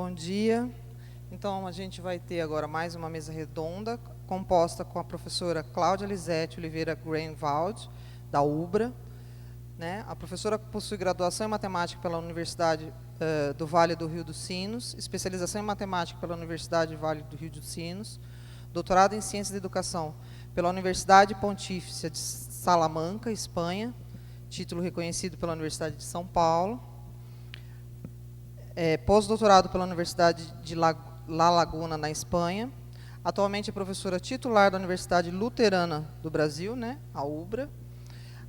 Bom dia. Então, a gente vai ter agora mais uma mesa redonda, composta com a professora Cláudia Lisete Oliveira Greenwald, da UBRA. Né? A professora possui graduação em matemática pela Universidade do Vale do Rio dos Sinos, especialização em matemática pela Universidade do Vale do Rio dos Sinos, doutorado em ciências da educação pela Universidade Pontifícia de Salamanca, Espanha, título reconhecido pela Universidade de São Paulo, pós-doutorado pela Universidade de La Laguna, na Espanha. Atualmente é professora titular da Universidade Luterana do Brasil, né, a UBRA.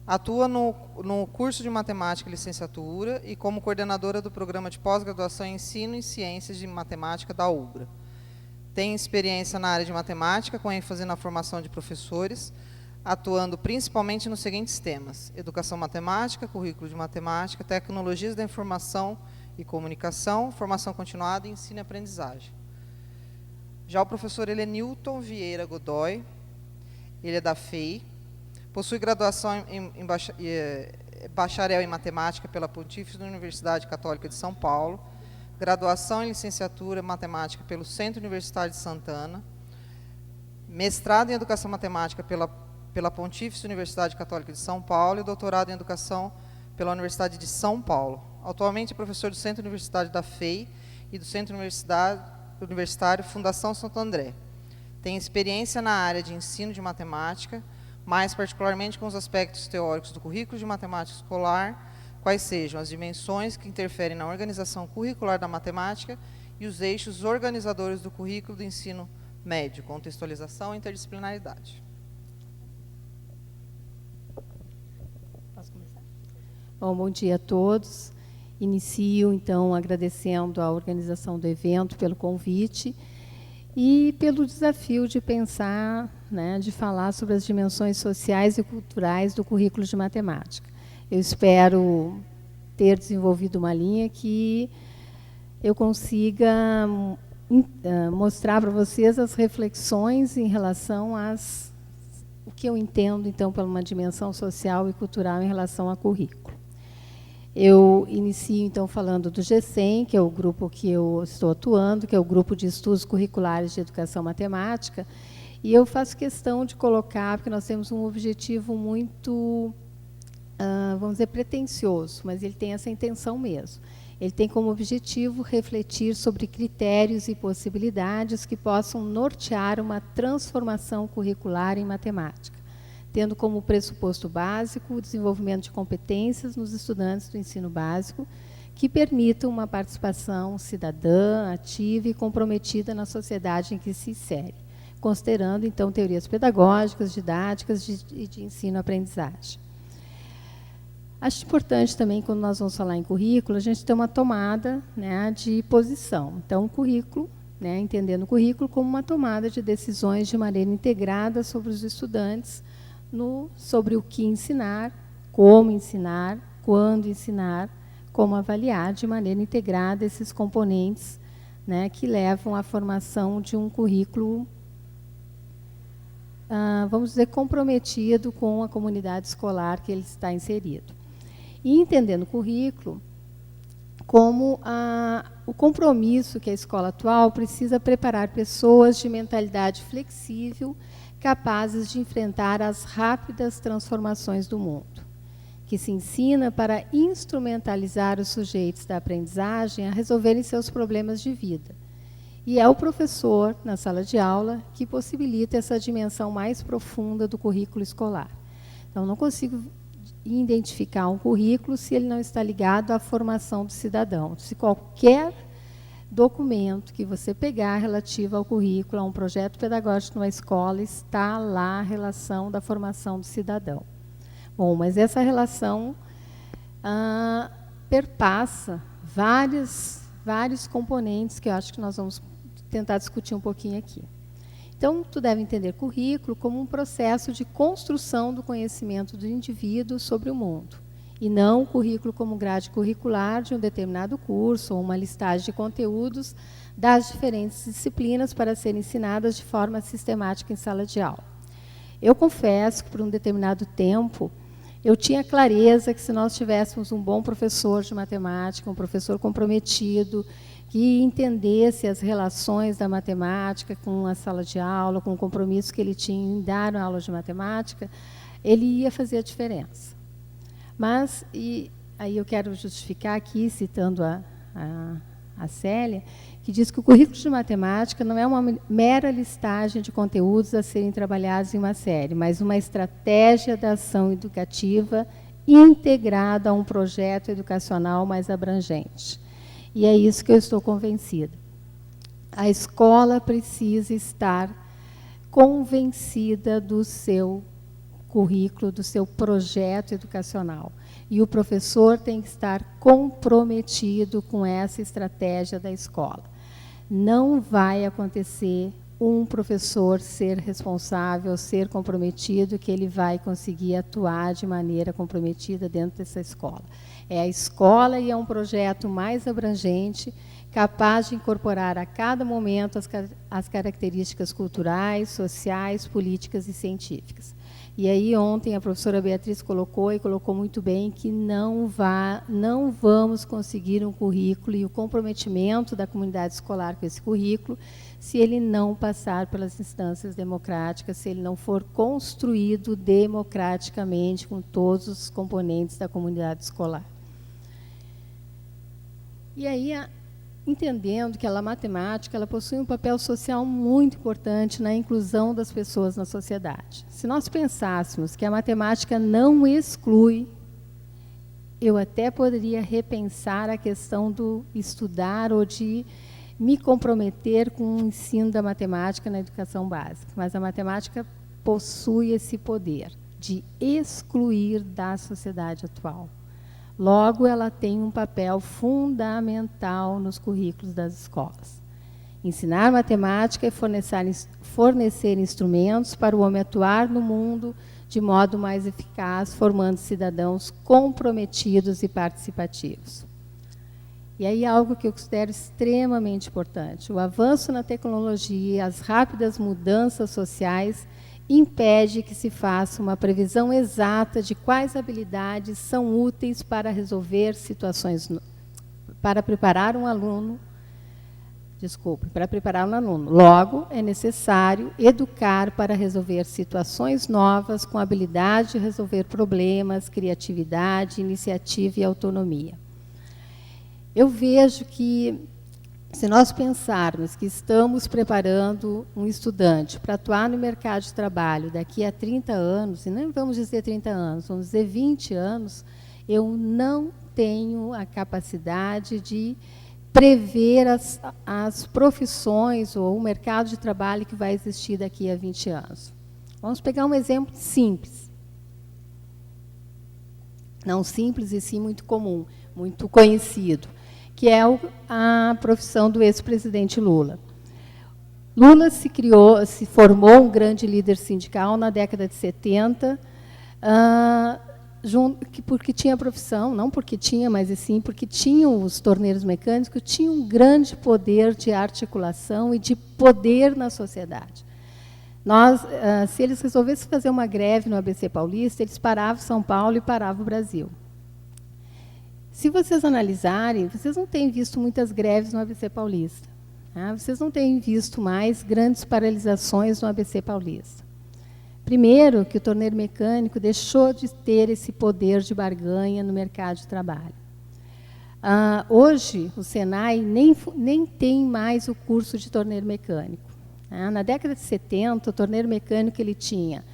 Atua no curso de Matemática e Licenciatura e como coordenadora do programa de pós-graduação em Ensino em Ciências de Matemática da UBRA. Tem experiência na área de matemática, com ênfase na formação de professores, atuando principalmente nos seguintes temas: educação matemática, currículo de matemática, tecnologias da informação e comunicação, formação continuada e ensino e aprendizagem. Já o professor Newton Vieira Godoy, ele é da FEI, possui graduação em bacharel em matemática pela Pontifícia Universidade Católica de São Paulo, graduação em licenciatura em matemática pelo Centro Universitário de Santana, mestrado em educação matemática pela Pontifícia Universidade Católica de São Paulo e doutorado em educação pela Universidade de São Paulo. Atualmente é professor do Centro Universitário da FEI e do Centro Universitário Fundação Santo André. Tem experiência na área de ensino de matemática, mais particularmente com os aspectos teóricos do currículo de matemática escolar, quais sejam as dimensões que interferem na organização curricular da matemática e os eixos organizadores do currículo do ensino médio, contextualização e interdisciplinaridade. Posso começar? Bom dia a todos. Inicio, então, agradecendo à organização do evento pelo convite e pelo desafio de pensar, né, de falar sobre as dimensões sociais e culturais do currículo de matemática. Eu espero ter desenvolvido uma linha que eu consiga mostrar para vocês as reflexões em relação o que eu entendo, então, por uma dimensão social e cultural em relação ao currículo. Eu inicio, então, falando do GESEM, que é o grupo que eu estou atuando, que é o Grupo de Estudos Curriculares de Educação Matemática, e eu faço questão de colocar, porque nós temos um objetivo muito, vamos dizer, pretensioso, mas ele tem essa intenção mesmo. Ele tem como objetivo refletir sobre critérios e possibilidades que possam nortear uma transformação curricular em matemática, tendo como pressuposto básico o desenvolvimento de competências nos estudantes do ensino básico que permitam uma participação cidadã, ativa e comprometida na sociedade em que se insere, considerando, então, teorias pedagógicas, didáticas e de ensino-aprendizagem. Acho importante também, quando nós vamos falar em currículo, a gente ter uma tomada, né, de posição. Então, o currículo, né, entendendo o currículo como uma tomada de decisões de maneira integrada sobre os estudantes, sobre o que ensinar, quando ensinar, como avaliar de maneira integrada esses componentes, né, que levam à formação de um currículo, vamos dizer, comprometido com a comunidade escolar que ele está inserido. E entendendo o currículo como o compromisso que a escola atual precisa preparar pessoas de mentalidade flexível, capazes de enfrentar as rápidas transformações do mundo, que se ensina para instrumentalizar os sujeitos da aprendizagem a resolverem seus problemas de vida. E é o professor, na sala de aula, que possibilita essa dimensão mais profunda do currículo escolar. Então, não consigo identificar um currículo se ele não está ligado à formação do cidadão. Se qualquer documento que você pegar relativo ao currículo, a um projeto pedagógico numa escola, está lá a relação da formação do cidadão. Bom, mas essa relação perpassa vários componentes que eu acho que nós vamos tentar discutir um pouquinho aqui. Então, tu deve entender currículo como um processo de construção do conhecimento do indivíduo sobre o mundo, e não o currículo como grade curricular de um determinado curso ou uma listagem de conteúdos das diferentes disciplinas para serem ensinadas de forma sistemática em sala de aula. Eu confesso que, por um determinado tempo, eu tinha clareza que, se nós tivéssemos um bom professor de matemática, um professor comprometido, que entendesse as relações da matemática com a sala de aula, com o compromisso que ele tinha em dar uma aula de matemática, ele ia fazer a diferença. Mas, e aí eu quero justificar aqui, citando a Célia, que diz que o currículo de matemática não é uma mera listagem de conteúdos a serem trabalhados em uma série, mas uma estratégia de ação educativa integrada a um projeto educacional mais abrangente. E é isso que eu estou convencida. A escola precisa estar convencida do seu currículo, do seu projeto educacional. E o professor tem que estar comprometido com essa estratégia da escola. Não vai acontecer um professor ser responsável, ser comprometido, que ele vai conseguir atuar de maneira comprometida dentro dessa escola. É a escola e é um projeto mais abrangente, capaz de incorporar a cada momento as características culturais, sociais, políticas e científicas. E aí ontem a professora Beatriz colocou, e colocou muito bem, que não vamos conseguir um currículo e o comprometimento da comunidade escolar com esse currículo se ele não passar pelas instâncias democráticas, se ele não for construído democraticamente com todos os componentes da comunidade escolar. E aí, entendendo que a matemática ela possui um papel social muito importante na inclusão das pessoas na sociedade. Se nós pensássemos que a matemática não exclui, eu até poderia repensar a questão do estudar ou de me comprometer com o ensino da matemática na educação básica. Mas a matemática possui esse poder de excluir da sociedade atual. Logo, ela tem um papel fundamental nos currículos das escolas. Ensinar matemática é fornecer instrumentos para o homem atuar no mundo de modo mais eficaz, formando cidadãos comprometidos e participativos. E aí algo que eu considero extremamente importante. O avanço na tecnologia e as rápidas mudanças sociais impede que se faça uma previsão exata de quais habilidades são úteis para resolver situações, para preparar um aluno. Logo, é necessário educar para resolver situações novas com habilidade de resolver problemas, criatividade, iniciativa e autonomia. Eu vejo que, se nós pensarmos que estamos preparando um estudante para atuar no mercado de trabalho daqui a 30 anos, e não vamos dizer 30 anos, vamos dizer 20 anos, eu não tenho a capacidade de prever as profissões ou o mercado de trabalho que vai existir daqui a 20 anos. Vamos pegar um exemplo simples. Não simples e sim muito comum, muito conhecido, que é a profissão do ex-presidente Lula. Lula se formou um grande líder sindical na década de 70, porque tinha profissão, não porque tinha, mas sim porque tinham os torneiros mecânicos, tinham um grande poder de articulação e de poder na sociedade. Se eles resolvessem fazer uma greve no ABC Paulista, eles paravam São Paulo e paravam o Brasil. Se vocês analisarem, vocês não têm visto muitas greves no ABC Paulista. Tá? Vocês não têm visto mais grandes paralisações no ABC Paulista. Primeiro, que o torneiro mecânico deixou de ter esse poder de barganha no mercado de trabalho. Hoje, o Senai nem tem mais o curso de torneiro mecânico. Tá? Na década de 70, o torneiro mecânico ele tinha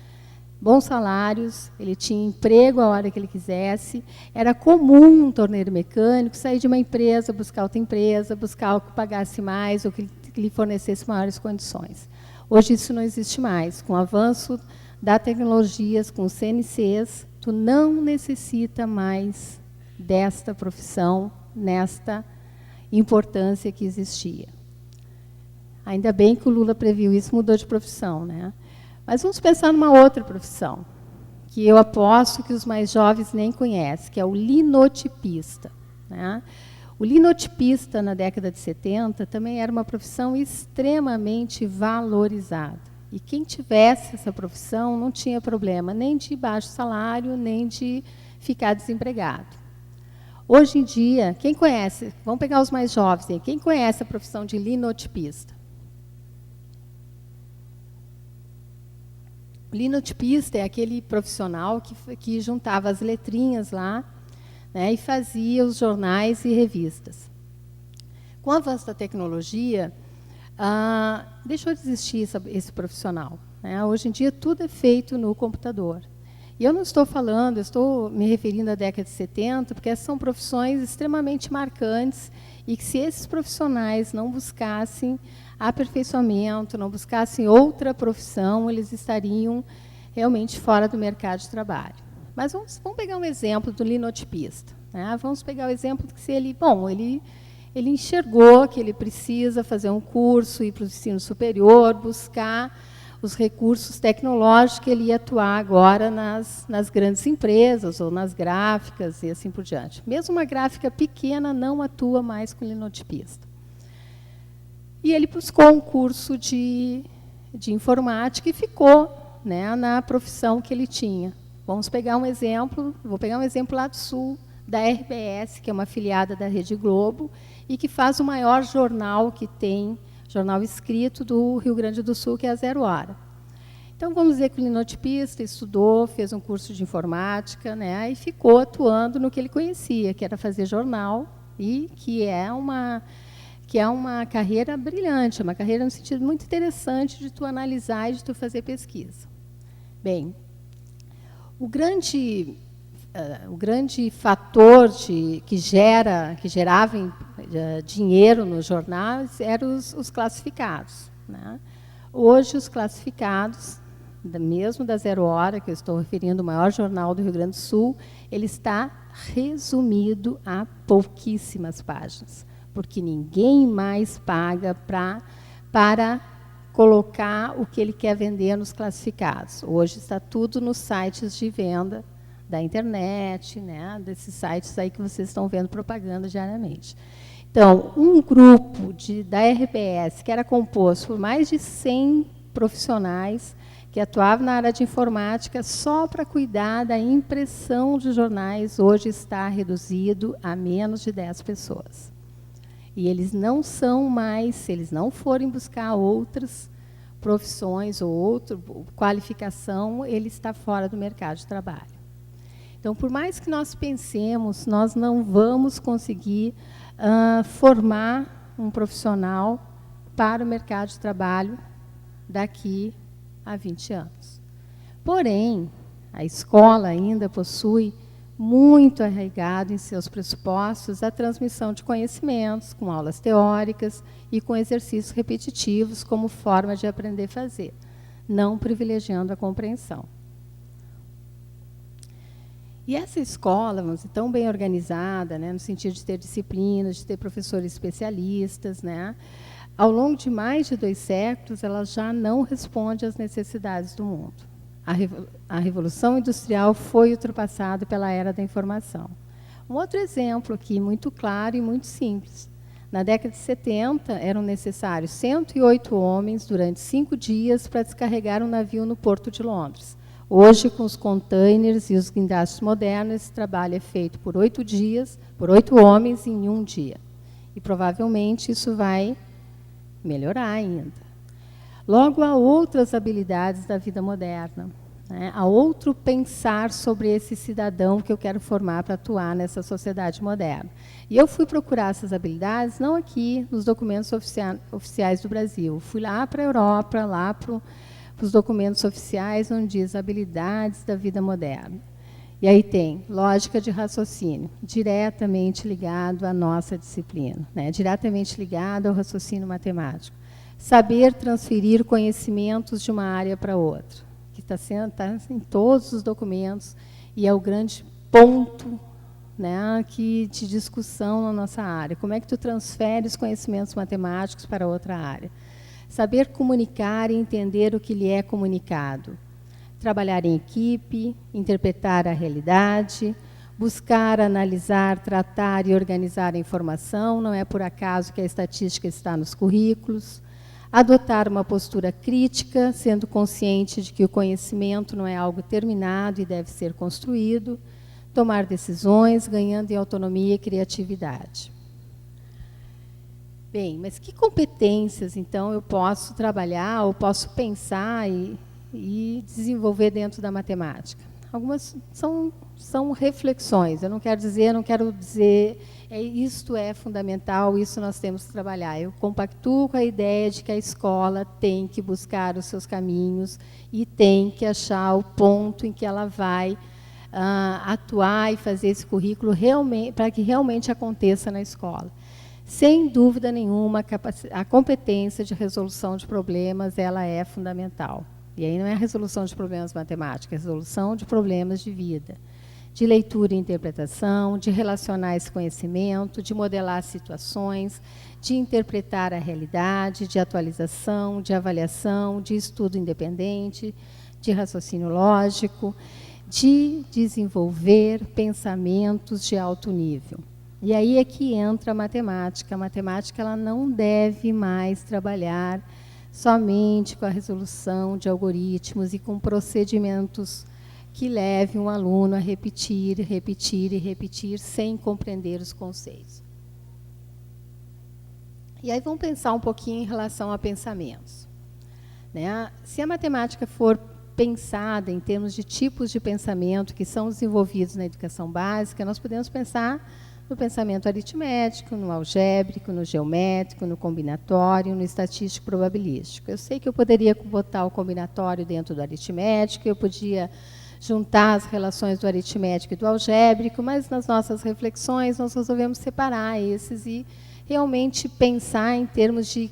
bons salários, ele tinha emprego a hora que ele quisesse. Era comum um torneiro mecânico sair de uma empresa, buscar outra empresa, buscar algo que pagasse mais ou que lhe fornecesse maiores condições. Hoje isso não existe mais. Com o avanço da tecnologias, com os CNCs, tu não necessita mais desta profissão, nesta importância que existia. Ainda bem que o Lula previu isso, mudou de profissão, né? Mas vamos pensar numa outra profissão, que eu aposto que os mais jovens nem conhecem, que é o linotipista. Né? O linotipista, na década de 70, também era uma profissão extremamente valorizada. E quem tivesse essa profissão não tinha problema nem de baixo salário, nem de ficar desempregado. Hoje em dia, quem conhece, vamos pegar os mais jovens aí, quem conhece a profissão de linotipista? O linotipista é aquele profissional que juntava as letrinhas lá, né, e fazia os jornais e revistas. Com o avanço da tecnologia, deixou de existir esse profissional, né? Hoje em dia, tudo é feito no computador. E eu não estou falando, eu estou me referindo à década de 70, porque essas são profissões extremamente marcantes e que, se esses profissionais não buscassem aperfeiçoamento, não buscassem outra profissão, eles estariam realmente fora do mercado de trabalho. Mas vamos pegar um exemplo do linotipista, né? Vamos pegar o exemplo de que, se ele enxergou que ele precisa fazer um curso, ir para o ensino superior, buscar os recursos tecnológicos, que ele ia atuar agora nas grandes empresas ou nas gráficas e assim por diante. Mesmo uma gráfica pequena não atua mais com linotipista. E ele buscou um curso de informática e ficou, né, na profissão que ele tinha. Vamos pegar um exemplo, vou pegar um exemplo lá do Sul, da RBS, que é uma afiliada da Rede Globo, e que faz o maior jornal que tem, jornal escrito do Rio Grande do Sul, que é a Zero Hora. Então, vamos dizer que o linotipista estudou, fez um curso de informática, né, e ficou atuando no que ele conhecia, que era fazer jornal, e que é uma carreira brilhante, uma carreira no sentido muito interessante de tu analisar e de tu fazer pesquisa. Bem, o grande fator que gerava dinheiro nos jornais eram os classificados, né? Hoje, os classificados, mesmo da Zero Hora, que eu estou referindo, o maior jornal do Rio Grande do Sul, ele está resumido a pouquíssimas páginas, porque ninguém mais paga para colocar o que ele quer vender nos classificados. Hoje está tudo nos sites de venda da internet, né, desses sites aí que vocês estão vendo propaganda diariamente. Então, um grupo da RBS, que era composto por mais de 100 profissionais, que atuavam na área de informática só para cuidar da impressão de jornais, hoje está reduzido a menos de 10 pessoas. E eles não são mais, se eles não forem buscar outras profissões ou outra qualificação, ele está fora do mercado de trabalho. Então, por mais que nós pensemos, nós não vamos conseguir formar um profissional para o mercado de trabalho daqui a 20 anos. Porém, a escola ainda possui muito arraigado em seus pressupostos a transmissão de conhecimentos, com aulas teóricas e com exercícios repetitivos como forma de aprender a fazer, não privilegiando a compreensão. E essa escola, vamos dizer, tão bem organizada, né, no sentido de ter disciplinas, de ter professores especialistas, né, ao longo de mais de 2 séculos, ela já não responde às necessidades do mundo. A Revolução Industrial foi ultrapassada pela Era da Informação. Um outro exemplo aqui, muito claro e muito simples. Na década de 70, eram necessários 108 homens durante 5 dias para descarregar um navio no Porto de Londres. Hoje, com os containers e os guindastes modernos, esse trabalho é feito por 8 dias, por 8 homens em 1 dia. E, provavelmente, isso vai melhorar ainda. Logo, há outras habilidades da vida moderna, né? Há outro pensar sobre esse cidadão que eu quero formar para atuar nessa sociedade moderna. E eu fui procurar essas habilidades, não aqui nos documentos oficiais do Brasil. Fui lá para a Europa, lá para os documentos oficiais, onde diz habilidades da vida moderna. E aí tem lógica de raciocínio, diretamente ligado à nossa disciplina, né? Diretamente ligado ao raciocínio matemático. Saber transferir conhecimentos de uma área para outra, que está em todos os documentos e é o grande ponto, né, de discussão na nossa área. Como é que tu transfere os conhecimentos matemáticos para outra área? Saber comunicar e entender o que lhe é comunicado. Trabalhar em equipe, interpretar a realidade, buscar, analisar, tratar e organizar a informação, não é por acaso que a estatística está nos currículos. Adotar uma postura crítica, sendo consciente de que o conhecimento não é algo terminado e deve ser construído. tomar decisões, ganhando em autonomia e criatividade. Bem, mas que competências, então, eu posso trabalhar ou posso pensar e desenvolver dentro da matemática? Algumas são reflexões. Eu não quero dizer isto é fundamental, isso nós temos que trabalhar. Eu compactuo com a ideia de que a escola tem que buscar os seus caminhos e tem que achar o ponto em que ela vai atuar e fazer esse currículo para que realmente aconteça na escola. Sem dúvida nenhuma, a competência de resolução de problemas ela é fundamental. E aí não é a resolução de problemas matemáticos, é a resolução de problemas de vida, de leitura e interpretação, de relacionar esse conhecimento, de modelar situações, de interpretar a realidade, de atualização, de avaliação, de estudo independente, de raciocínio lógico, de desenvolver pensamentos de alto nível. E aí é que entra a matemática. A matemática ela não deve mais trabalhar somente com a resolução de algoritmos e com procedimentos que levem um aluno a repetir, repetir e repetir sem compreender os conceitos. E aí vamos pensar um pouquinho em relação a pensamentos. Né? Se a matemática for pensada em termos de tipos de pensamento que são desenvolvidos na educação básica, nós podemos pensar no pensamento aritmético, no algébrico, no geométrico, no combinatório, no estatístico probabilístico. Eu sei que eu poderia botar o combinatório dentro do aritmético, eu podia juntar as relações do aritmético e do algébrico, mas nas nossas reflexões nós resolvemos separar esses e realmente pensar em termos de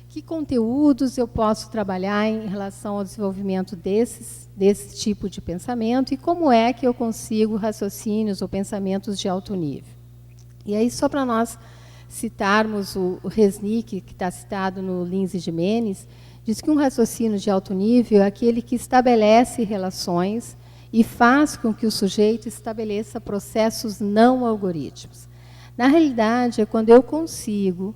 que conteúdos eu posso trabalhar em relação ao desenvolvimento desse tipo de pensamento e como é que eu consigo raciocínios ou pensamentos de alto nível. E aí, só para nós citarmos o Resnick, que está citado no Lindsay Gimenez, diz que um raciocínio de alto nível é aquele que estabelece relações e faz com que o sujeito estabeleça processos não algoritmos. Na realidade, é quando eu consigo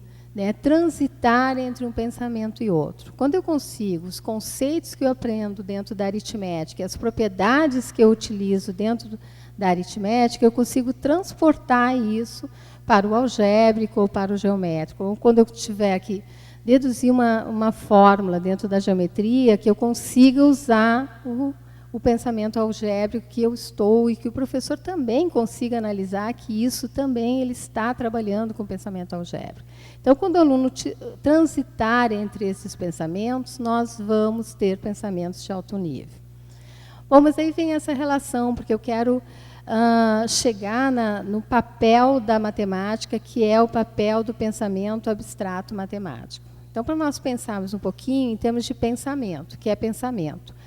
transitar entre um pensamento e outro. Quando eu consigo, os conceitos que eu aprendo dentro da aritmética, as propriedades que eu utilizo dentro da aritmética, eu consigo transportar isso para o algébrico ou para o geométrico. Ou quando eu tiver que deduzir uma fórmula dentro da geometria, que eu consiga usar o pensamento algébrico que eu estou e que o professor também consiga analisar que isso também ele está trabalhando com o pensamento algébrico. Então, quando o aluno transitar entre esses pensamentos, nós vamos ter pensamentos de alto nível. Bom, mas aí vem essa relação, porque eu quero chegar no papel da matemática, que é o papel do pensamento abstrato matemático. Então, para nós pensarmos um pouquinho em termos de pensamento, que é pensamento.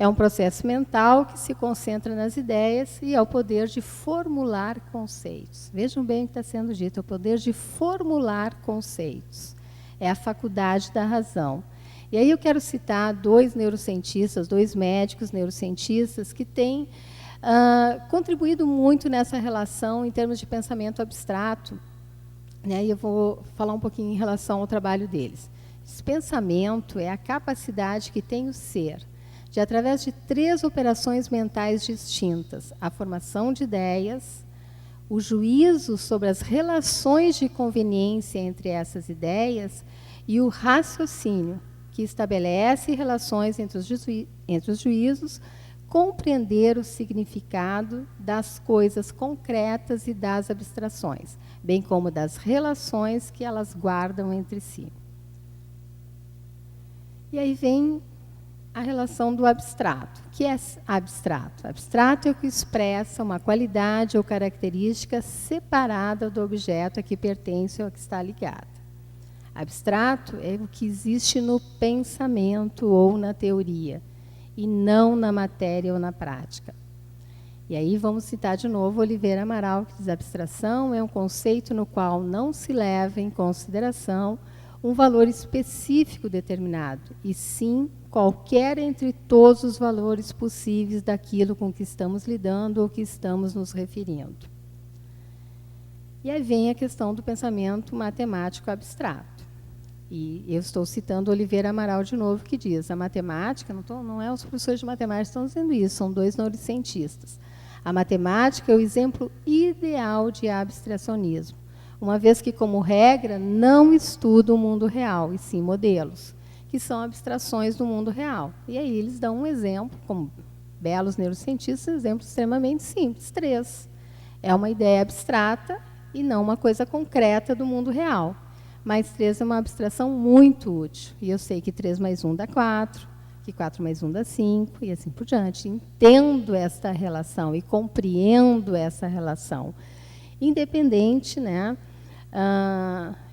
É um processo mental que se concentra nas ideias e é o poder de formular conceitos. Vejam bem o que está sendo dito, é o poder de formular conceitos. É a faculdade da razão. E aí eu quero citar dois neurocientistas, dois médicos neurocientistas que têm contribuído muito nessa relação em termos de pensamento abstrato. Né? E eu vou falar um pouquinho em relação ao trabalho deles. Esse pensamento é a capacidade que tem o ser de, através de 3 operações mentais distintas, a formação de ideias, o juízo sobre as relações de conveniência entre essas ideias e o raciocínio, que estabelece relações entre os juízos, compreender o significado das coisas concretas e das abstrações, bem como das relações que elas guardam entre si. E aí vem a relação do abstrato. O que é abstrato? Abstrato é o que expressa uma qualidade ou característica separada do objeto a que pertence ou a que está ligada. Abstrato é o que existe no pensamento ou na teoria, e não na matéria ou na prática. E aí vamos citar de novo Oliveira Amaral, que diz: abstração é um conceito no qual não se leva em consideração um valor específico determinado, e sim qualquer entre todos os valores possíveis daquilo com que estamos lidando ou que estamos nos referindo. E aí vem a questão do pensamento matemático abstrato. E eu estou citando Oliveira Amaral de novo, que diz: a matemática, não é os professores de matemática que estão dizendo isso, são 2 neurocientistas. A matemática é o exemplo ideal de abstracionismo, uma vez que, como regra, não estuda o mundo real, e sim modelos, que são abstrações do mundo real. E aí eles dão um exemplo, como belos neurocientistas, um exemplo extremamente simples, 3. É uma ideia abstrata e não uma coisa concreta do mundo real. Mas 3 é uma abstração muito útil. E eu sei que 3 mais 1 dá 4, que 4 mais 1 dá 5, e assim por diante. Entendo esta relação e compreendo essa relação. Independente, né,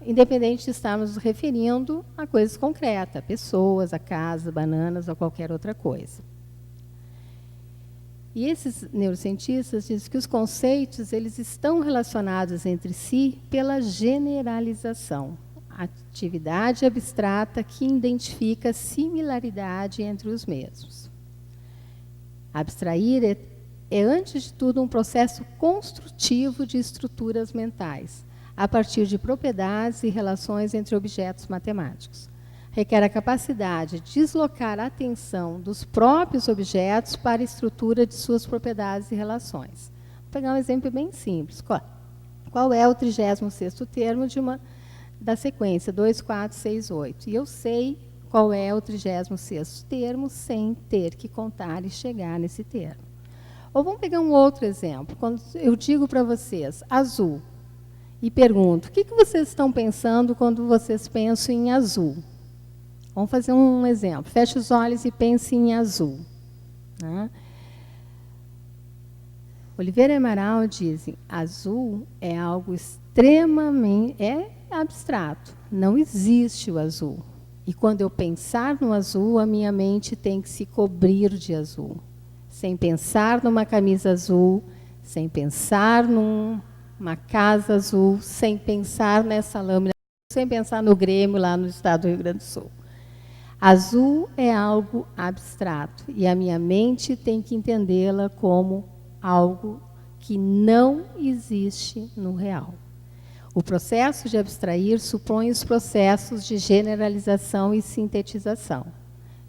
independente de estarmos nos referindo a coisas concretas, a pessoas, a casa, bananas ou qualquer outra coisa. E esses neurocientistas dizem que os conceitos eles estão relacionados entre si pela generalização, atividade abstrata que identifica similaridade entre os mesmos. Abstrair é, antes de tudo, um processo construtivo de estruturas mentais, a partir de propriedades e relações entre objetos matemáticos. Requer a capacidade de deslocar a atenção dos próprios objetos para a estrutura de suas propriedades e relações. Vou pegar um exemplo bem simples. Qual é o 36º termo da sequência 2, 4, 6, 8? E eu sei qual é o 36º termo sem ter que contar e chegar nesse termo. Ou vamos pegar um outro exemplo. Quando eu digo para vocês azul e pergunto, o que vocês estão pensando quando vocês pensam em azul? Vamos fazer um exemplo. Feche os olhos e pense em azul. Né? Oliveira e Amaral dizem, azul é algo extremamente abstrato. Não existe o azul. E quando eu pensar no azul, a minha mente tem que se cobrir de azul. Sem pensar numa camisa azul, sem pensar numa casa azul, sem pensar nessa lâmina, sem pensar no Grêmio lá no estado do Rio Grande do Sul. Azul é algo abstrato e a minha mente tem que entendê-la como algo que não existe no real. O processo de abstrair supõe os processos de generalização e sintetização.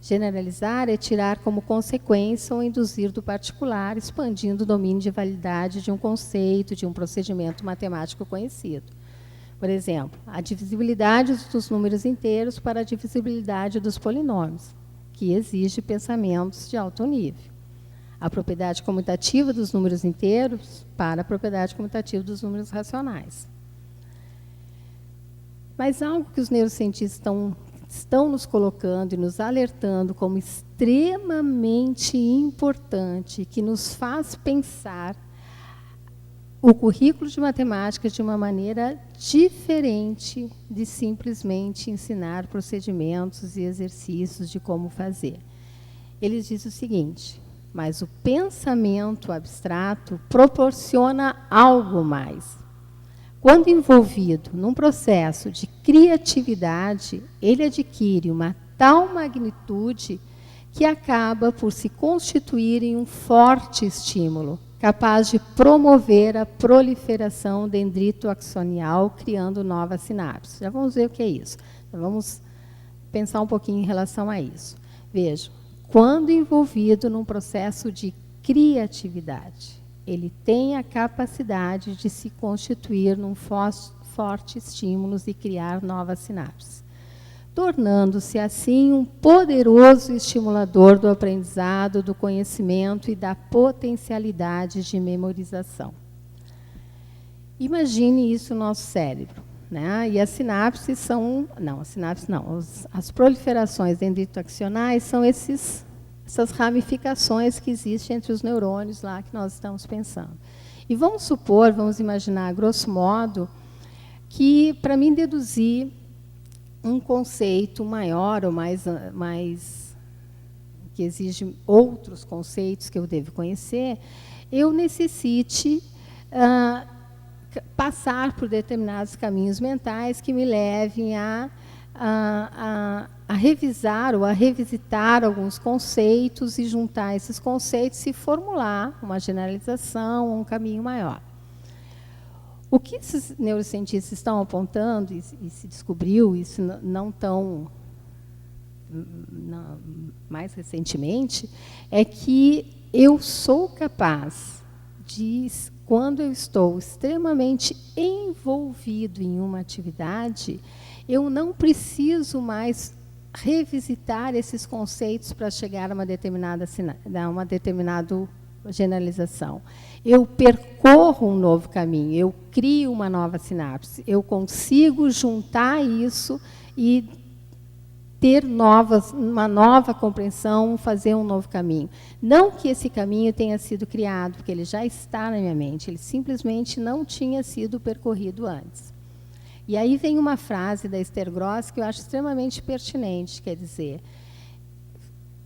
Generalizar é tirar como consequência ou induzir do particular, expandindo o domínio de validade de um conceito, de um procedimento matemático conhecido. Por exemplo, a divisibilidade dos números inteiros para a divisibilidade dos polinômios, que exige pensamentos de alto nível. A propriedade comutativa dos números inteiros para a propriedade comutativa dos números racionais. Mas algo que os neurocientistas estão nos colocando e nos alertando como extremamente importante, que nos faz pensar o currículo de matemática de uma maneira diferente de simplesmente ensinar procedimentos e exercícios de como fazer. Eles dizem o seguinte, mas o pensamento abstrato proporciona algo mais. Quando envolvido num processo de criatividade, ele adquire uma tal magnitude que acaba por se constituir em um forte estímulo, capaz de promover a proliferação dendrito axonial, criando novas sinapses. Já vamos ver o que é isso. Então, vamos pensar um pouquinho em relação a isso. Vejam, quando envolvido num processo de criatividade, ele tem a capacidade de se constituir num forte estímulo e criar novas sinapses, tornando-se assim um poderoso estimulador do aprendizado, do conhecimento e da potencialidade de memorização. Imagine isso no nosso cérebro, né? E as sinapses são... Não, as sinapses não. As proliferações dendritoaxionais são essas ramificações que existem entre os neurônios lá que nós estamos pensando. E vamos supor, vamos imaginar, grosso modo, que para mim deduzir um conceito maior ou mais que exige outros conceitos que eu devo conhecer, eu necessite passar por determinados caminhos mentais que me levem a revisar ou a revisitar alguns conceitos e juntar esses conceitos e formular uma generalização, um caminho maior. O que esses neurocientistas estão apontando, e se descobriu isso mais recentemente, é que eu sou capaz quando eu estou extremamente envolvido em uma atividade, eu não preciso mais revisitar esses conceitos para chegar a uma determinada generalização. Eu percorro um novo caminho, eu crio uma nova sinapse, eu consigo juntar isso e ter uma nova compreensão, fazer um novo caminho. Não que esse caminho tenha sido criado, porque ele já está na minha mente, ele simplesmente não tinha sido percorrido antes. E aí vem uma frase da Esther Gross que eu acho extremamente pertinente, quer dizer,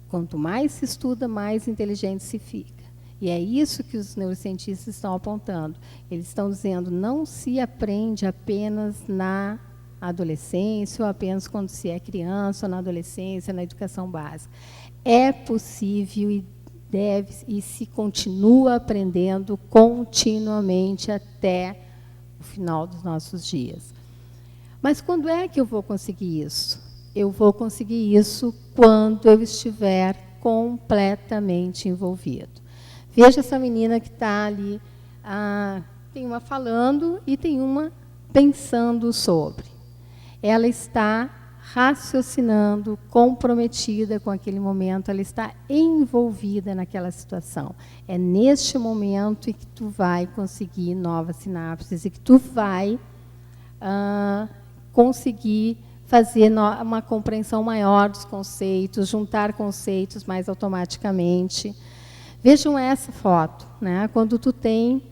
quanto mais se estuda, mais inteligente se fica. E é isso que os neurocientistas estão apontando. Eles estão dizendo, não se aprende apenas na adolescência, ou apenas quando se é criança, ou na adolescência, na educação básica. É possível e se continua aprendendo continuamente até o final dos nossos dias. Mas quando é que eu vou conseguir isso? Eu vou conseguir isso quando eu estiver completamente envolvido. Veja essa menina que está ali, tem uma falando e tem uma pensando sobre. Ela está raciocinando, comprometida com aquele momento, ela está envolvida naquela situação. É neste momento em que tu vai conseguir novas sinapses e que tu vai conseguir fazer uma compreensão maior dos conceitos, juntar conceitos mais automaticamente. Vejam essa foto, né? Quando tu tem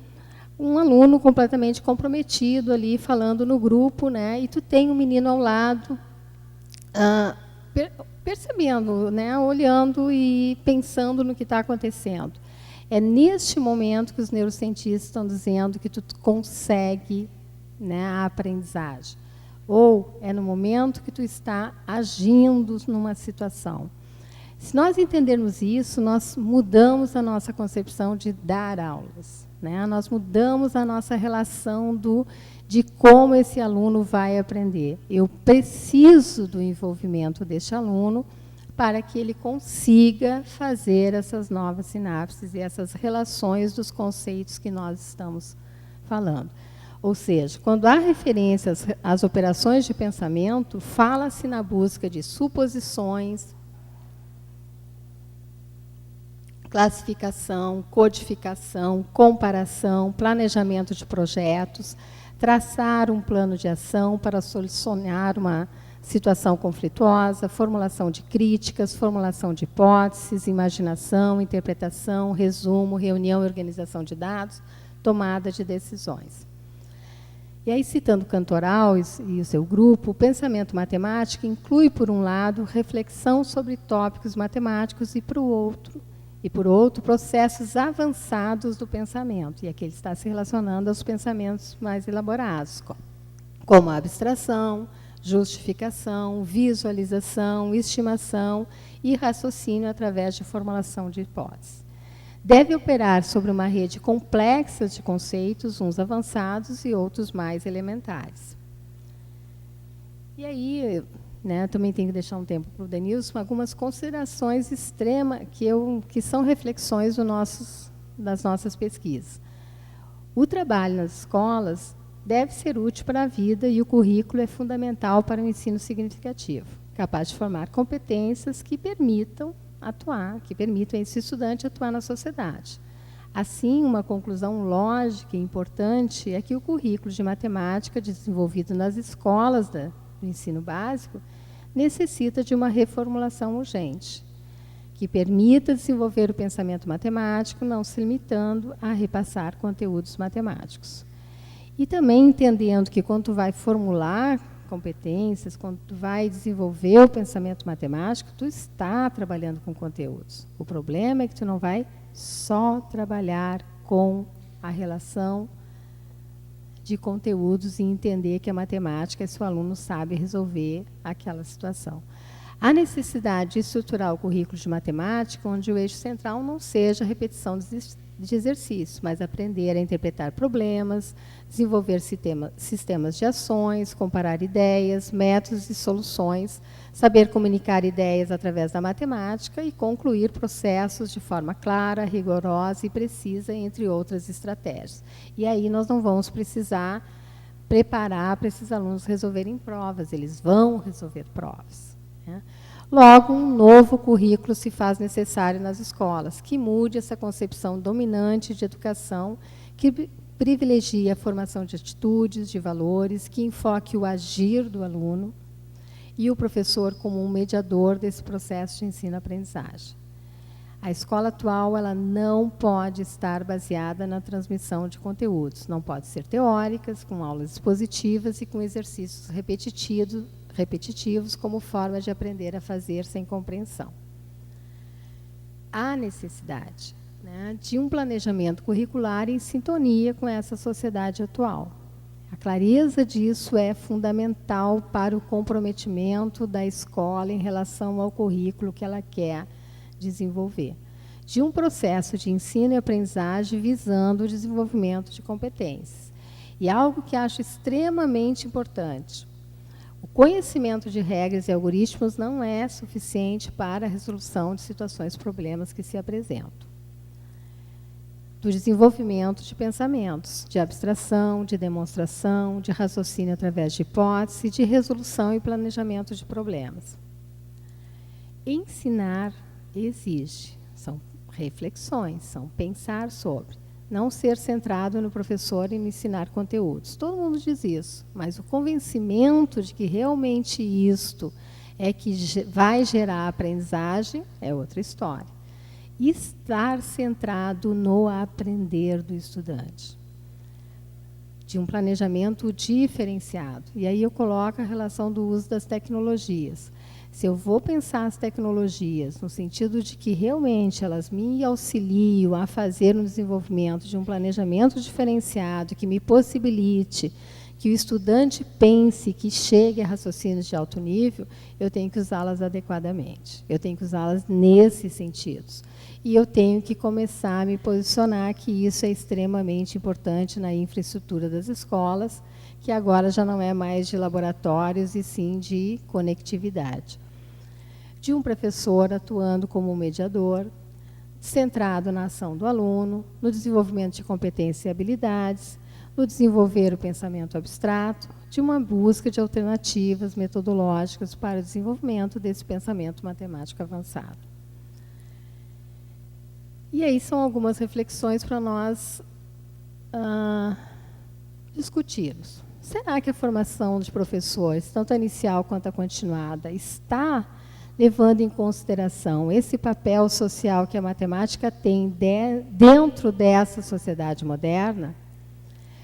um aluno completamente comprometido ali, falando no grupo, né? E tu tem um menino ao lado, percebendo, né? Olhando e pensando no que está acontecendo. É neste momento que os neurocientistas estão dizendo que tu consegue, né, a aprendizagem. Ou é no momento que tu está agindo numa situação. Se nós entendermos isso, nós mudamos a nossa concepção de dar aulas, né? Nós mudamos a nossa relação de como esse aluno vai aprender. Eu preciso do envolvimento deste aluno para que ele consiga fazer essas novas sinapses e essas relações dos conceitos que nós estamos falando. Ou seja, quando há referências às operações de pensamento, fala-se na busca de suposições, classificação, codificação, comparação, planejamento de projetos, traçar um plano de ação para solucionar uma situação conflituosa, formulação de críticas, formulação de hipóteses, imaginação, interpretação, resumo, reunião e organização de dados, tomada de decisões. E aí, citando Cantoral e o seu grupo, o pensamento matemático inclui, por um lado, reflexão sobre tópicos matemáticos e, por outro, processos avançados do pensamento. E aqui ele está se relacionando aos pensamentos mais elaborados, como a abstração, justificação, visualização, estimação e raciocínio através de formulação de hipóteses. Deve operar sobre uma rede complexa de conceitos, uns avançados e outros mais elementares. E aí, né, também tenho que deixar um tempo para o Denilson, algumas considerações extremas que são reflexões das nossas pesquisas. O trabalho nas escolas deve ser útil para a vida e o currículo é fundamental para um ensino significativo, capaz de formar competências que permitam esse estudante atuar na sociedade. Assim, uma conclusão lógica e importante é que o currículo de matemática desenvolvido nas escolas do ensino básico necessita de uma reformulação urgente, que permita desenvolver o pensamento matemático, não se limitando a repassar conteúdos matemáticos. E também entendendo que quando tu vai formular competências, quando tu vai desenvolver o pensamento matemático, tu está trabalhando com conteúdos. O problema é que tu não vai só trabalhar com a relação de conteúdos e entender que a matemática, se o aluno sabe resolver aquela situação. Há necessidade de estruturar o currículo de matemática onde o eixo central não seja a repetição de exercício, mas aprender a interpretar problemas, desenvolver sistemas de ações, comparar ideias, métodos e soluções, saber comunicar ideias através da matemática e concluir processos de forma clara, rigorosa e precisa, entre outras estratégias. E aí nós não vamos precisar preparar para esses alunos resolverem provas, eles vão resolver provas, né? Logo, um novo currículo se faz necessário nas escolas, que mude essa concepção dominante de educação, que privilegie a formação de atitudes, de valores, que enfoque o agir do aluno e o professor como um mediador desse processo de ensino-aprendizagem. A escola atual ela não pode estar baseada na transmissão de conteúdos, não pode ser teóricas, com aulas expositivas e com exercícios repetitivos como forma de aprender a fazer sem compreensão. Há necessidade, né, de um planejamento curricular em sintonia com essa sociedade atual. A clareza disso é fundamental para o comprometimento da escola em relação ao currículo que ela quer desenvolver, de um processo de ensino e aprendizagem visando o desenvolvimento de competências. E algo que acho extremamente importante: o conhecimento de regras e algoritmos não é suficiente para a resolução de situações, problemas que se apresentam. Do desenvolvimento de pensamentos, de abstração, de demonstração, de raciocínio através de hipótese, de resolução e planejamento de problemas. Ensinar exige, são reflexões, são pensar sobre, não ser centrado no professor e me ensinar conteúdos. Todo mundo diz isso, mas o convencimento de que realmente isto é que vai gerar aprendizagem é outra história. Estar centrado no aprender do estudante, de um planejamento diferenciado. E aí eu coloco a relação do uso das tecnologias. Se eu vou pensar as tecnologias no sentido de que realmente elas me auxiliam a fazer um desenvolvimento de um planejamento diferenciado, que me possibilite que o estudante pense, que chegue a raciocínios de alto nível, eu tenho que usá-las adequadamente. Eu tenho que usá-las nesses sentidos. E eu tenho que começar a me posicionar que isso é extremamente importante na infraestrutura das escolas, que agora já não é mais de laboratórios, e sim de conectividade. De um professor atuando como mediador, centrado na ação do aluno, no desenvolvimento de competências e habilidades, no desenvolver o pensamento abstrato, de uma busca de alternativas metodológicas para o desenvolvimento desse pensamento matemático avançado. E aí são algumas reflexões para nós discutirmos. Será que a formação dos professores, tanto a inicial quanto a continuada, está levando em consideração esse papel social que a matemática tem dentro dessa sociedade moderna?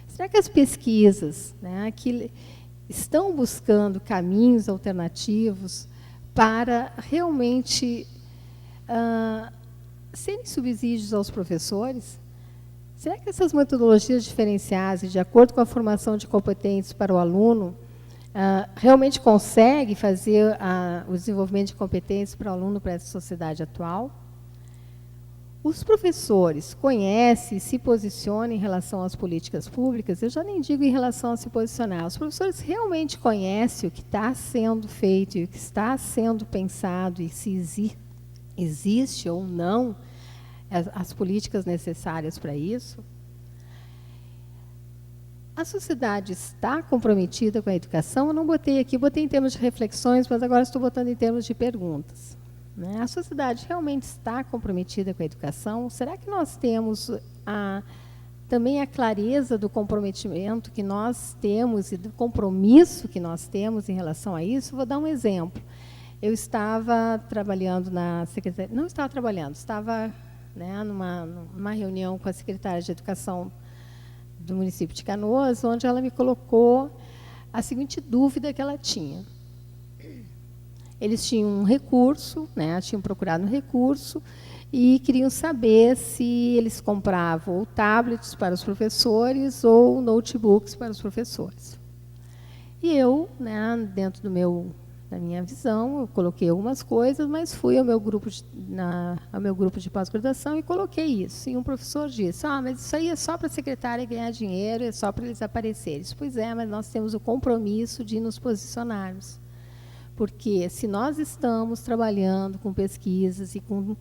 Será que as pesquisas, né, que estão buscando caminhos alternativos para realmente serem subsídios aos professores? Será que essas metodologias diferenciadas, de acordo com a formação de competências para o aluno, realmente conseguem fazer o desenvolvimento de competências para o aluno para essa sociedade atual? Os professores conhecem e se posicionam em relação às políticas públicas? Eu já nem digo em relação a se posicionar. Os professores realmente conhecem o que está sendo feito e o que está sendo pensado e se existe ou não as políticas necessárias para isso? A sociedade está comprometida com a educação? Eu não botei aqui, botei em termos de reflexões, mas agora estou botando em termos de perguntas. A sociedade realmente está comprometida com a educação? Será que nós temos também a clareza do comprometimento que nós temos e do compromisso que nós temos em relação a isso? Vou dar um exemplo. Eu estava trabalhando na secretaria, não estava trabalhando, estava numa reunião com a secretária de Educação do município de Canoas, onde ela me colocou a seguinte dúvida que ela tinha. Eles tinham um recurso, tinham procurado um recurso, e queriam saber se eles compravam ou tablets para os professores ou notebooks para os professores. E eu, dentro do meu na minha visão, eu coloquei algumas coisas, mas fui ao meu grupo de pós-graduação e coloquei isso. E um professor disse, mas isso aí é só para a secretária ganhar dinheiro, é só para eles aparecerem. Pois é, mas nós temos o compromisso de nos posicionarmos. Porque se nós estamos trabalhando com pesquisas e com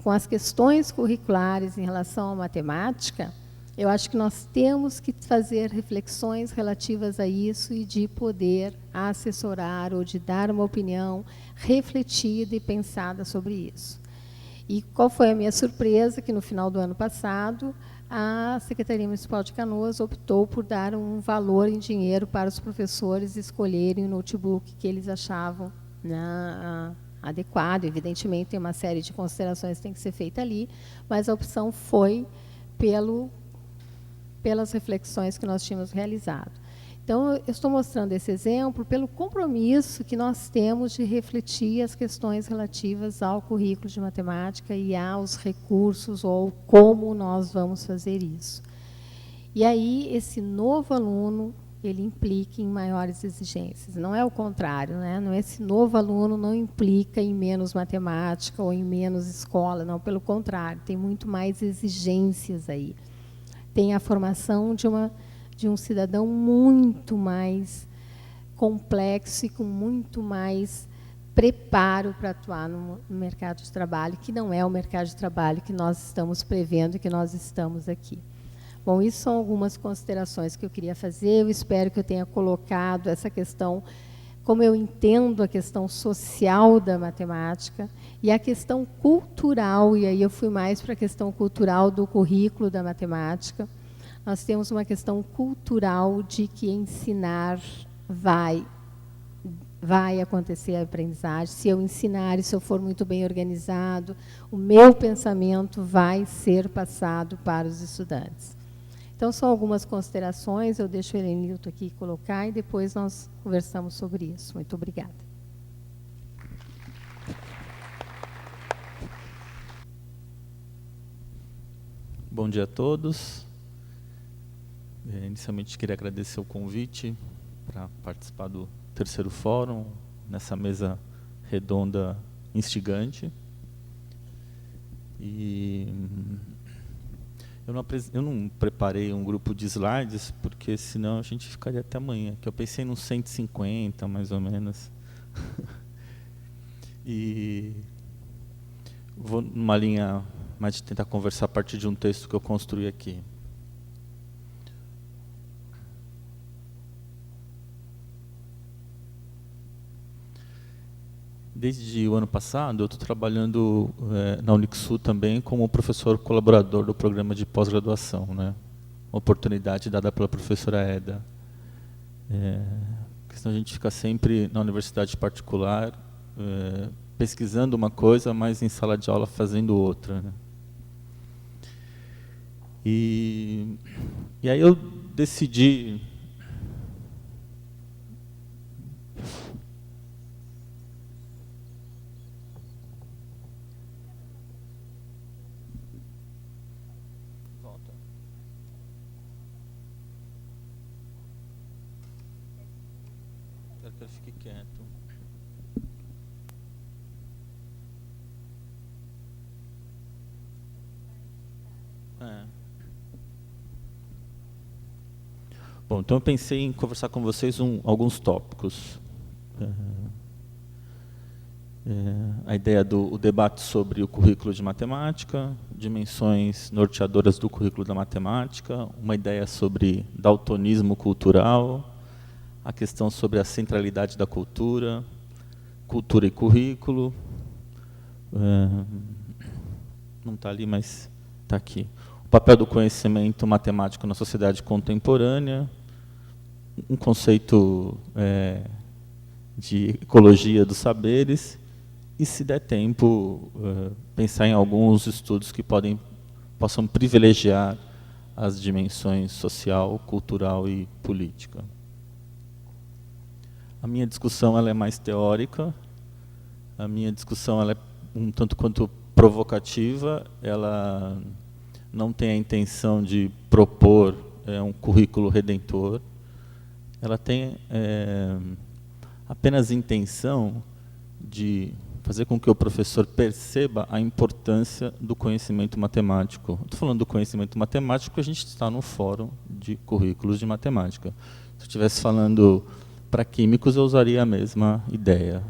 as questões curriculares em relação à matemática, eu acho que nós temos que fazer reflexões relativas a isso e de poder assessorar ou de dar uma opinião refletida e pensada sobre isso. E qual foi a minha surpresa? Que no final do ano passado, a Secretaria Municipal de Canoas optou por dar um valor em dinheiro para os professores escolherem o notebook que eles achavam adequado. Evidentemente, tem uma série de considerações que tem que ser feita ali, mas a opção foi pelas reflexões que nós tínhamos realizado. Então, eu estou mostrando esse exemplo pelo compromisso que nós temos de refletir as questões relativas ao currículo de matemática e aos recursos, ou como nós vamos fazer isso. E aí, esse novo aluno, ele implica em maiores exigências. Não é o contrário, né? Esse novo aluno não implica em menos matemática ou em menos escola, não, pelo contrário, tem muito mais exigências aí. Tem a formação de um cidadão muito mais complexo e com muito mais preparo para atuar no mercado de trabalho, que não é o mercado de trabalho que nós estamos prevendo e que nós estamos aqui. Bom, isso são algumas considerações que eu queria fazer. Eu espero que eu tenha colocado essa questão, como eu entendo a questão social da matemática e a questão cultural, e aí eu fui mais para a questão cultural do currículo da matemática. Nós temos uma questão cultural de que ensinar vai acontecer a aprendizagem. Se eu ensinar e se eu for muito bem organizado, o meu pensamento vai ser passado para os estudantes. Então, são algumas considerações, eu deixo o Helenilton aqui colocar e depois nós conversamos sobre isso. Muito obrigada. Bom dia a todos. Inicialmente, queria agradecer o convite para participar do terceiro fórum, nessa mesa redonda instigante. E eu não preparei um grupo de slides, porque senão a gente ficaria até amanhã, que eu pensei nos 150, mais ou menos. E vou numa linha mais de tentar conversar a partir de um texto que eu construí aqui. Desde o ano passado, eu estou trabalhando na Unixul também como professor colaborador do programa de pós-graduação, né? Uma oportunidade dada pela professora Eda. Porque senão a gente fica sempre na universidade particular, pesquisando uma coisa, mas em sala de aula fazendo outra, né? E aí eu decidi... Quero que ele fique quieto. Bom, então eu pensei em conversar com vocês alguns tópicos. A ideia do debate sobre o currículo de matemática, dimensões norteadoras do currículo da matemática, uma ideia sobre daltonismo cultural, a questão sobre a centralidade da cultura, cultura e currículo. Não está ali, mas está aqui. O papel do conhecimento matemático na sociedade contemporânea, um conceito de ecologia dos saberes, e, se der tempo, pensar em alguns estudos que possam privilegiar as dimensões social, cultural e política. A minha discussão ela é mais teórica, a minha discussão ela é um tanto quanto provocativa, ela não tem a intenção de propor um currículo redentor, ela tem apenas intenção de fazer com que o professor perceba a importância do conhecimento matemático. Estou falando do conhecimento matemático porque a gente está no fórum de currículos de matemática. Se eu estivesse falando para químicos, eu usaria a mesma ideia.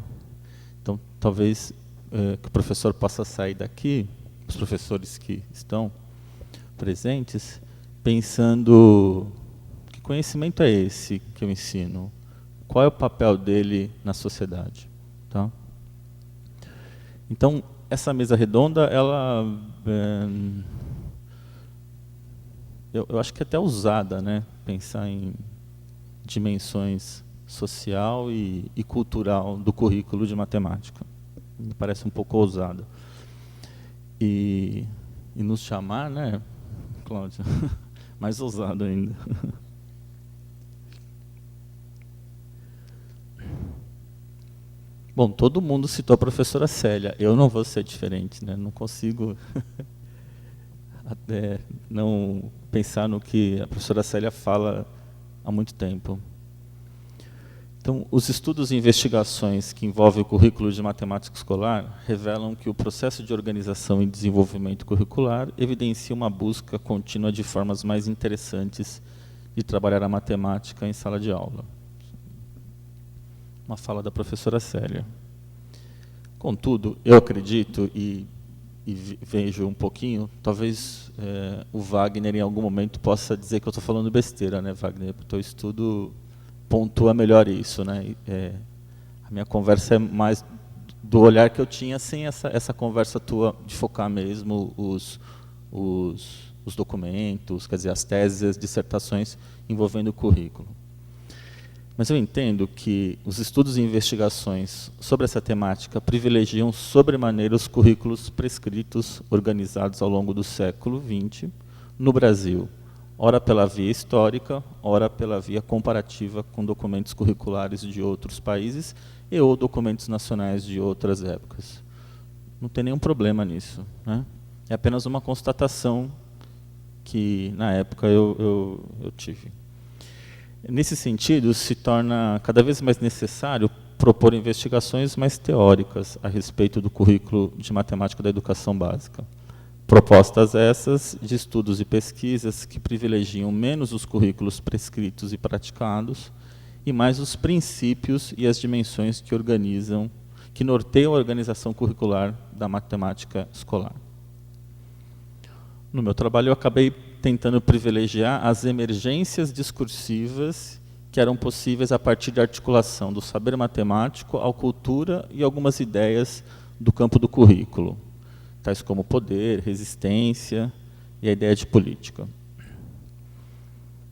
Então, talvez que o professor possa sair daqui, os professores que estão presentes, pensando: que conhecimento é esse que eu ensino? Qual é o papel dele na sociedade? Tá? Então, essa mesa redonda, ela, eu acho que é até usada, né? Pensar em dimensões social e cultural do currículo de matemática. Me parece um pouco ousado. E nos chamar, né, Cláudia? Mais ousado ainda. Bom, todo mundo citou a professora Célia. Eu não vou ser diferente, né? Não consigo até não pensar no que a professora Célia fala há muito tempo. Então, os estudos e investigações que envolvem o currículo de matemática escolar revelam que o processo de organização e desenvolvimento curricular evidencia uma busca contínua de formas mais interessantes de trabalhar a matemática em sala de aula. Uma fala da professora Célia. Contudo, eu acredito e vejo um pouquinho, talvez o Wagner em algum momento possa dizer que eu estou falando besteira, né, Wagner? Porque o teu estudo pontua melhor isso, né? A minha conversa é mais do olhar que eu tinha sem essa conversa tua de focar mesmo os documentos, quer dizer, as teses, as dissertações envolvendo o currículo. Mas eu entendo que os estudos e investigações sobre essa temática privilegiam sobremaneira os currículos prescritos organizados ao longo do século XX no Brasil, ora pela via histórica, ora pela via comparativa com documentos curriculares de outros países e ou documentos nacionais de outras épocas. Não tem nenhum problema nisso, né? É apenas uma constatação que, na época, eu tive. Nesse sentido, se torna cada vez mais necessário propor investigações mais teóricas a respeito do currículo de matemática da educação básica. Propostas essas de estudos e pesquisas que privilegiam menos os currículos prescritos e praticados e mais os princípios e as dimensões que norteiam a organização curricular da matemática escolar. No meu trabalho, eu acabei tentando privilegiar as emergências discursivas que eram possíveis a partir da articulação do saber matemático à cultura e algumas ideias do campo do currículo, tais como poder, resistência e a ideia de política.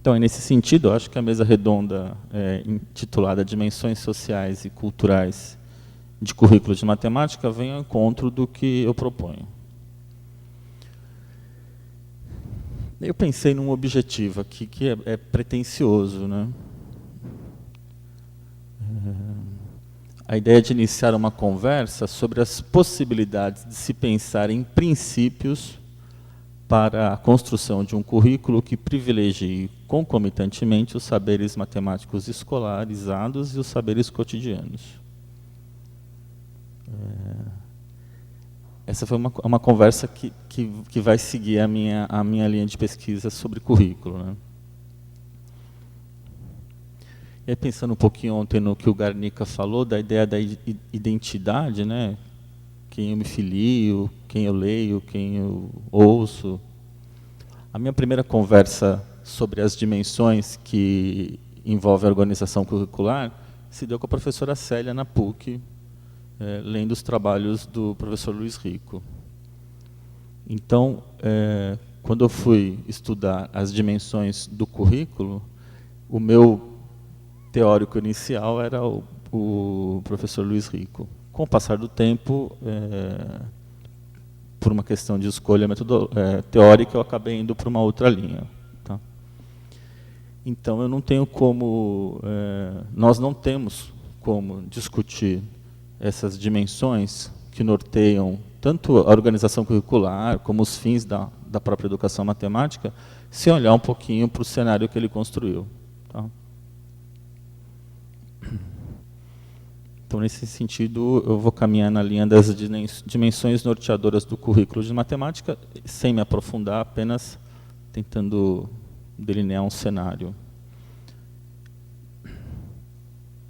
Então, nesse sentido, eu acho que a mesa redonda intitulada Dimensões Sociais e Culturais de Currículo de Matemática vem ao encontro do que eu proponho. Eu pensei num objetivo aqui que é pretensioso, né? A ideia de iniciar uma conversa sobre as possibilidades de se pensar em princípios para a construção de um currículo que privilegie concomitantemente os saberes matemáticos escolarizados e os saberes cotidianos. Essa foi uma conversa que vai seguir a minha linha de pesquisa sobre currículo, né? E aí, pensando um pouquinho ontem no que o Garnica falou, da ideia da identidade, né? Quem eu me filio, quem eu leio, quem eu ouço. A minha primeira conversa sobre as dimensões que envolvem a organização curricular se deu com a professora Célia na PUC, lendo os trabalhos do professor Luiz Rico. Então, quando eu fui estudar as dimensões do currículo, o meu teórico inicial era o professor Luiz Rico. Com o passar do tempo, por uma questão de escolha teórica, eu acabei indo para uma outra linha. Tá? Então, eu não tenho como, nós não temos como discutir essas dimensões que norteiam tanto a organização curricular como os fins da própria educação matemática, se olhar um pouquinho para o cenário que ele construiu. Tá? Então, nesse sentido, eu vou caminhar na linha das dimensões norteadoras do currículo de matemática, sem me aprofundar, apenas tentando delinear um cenário.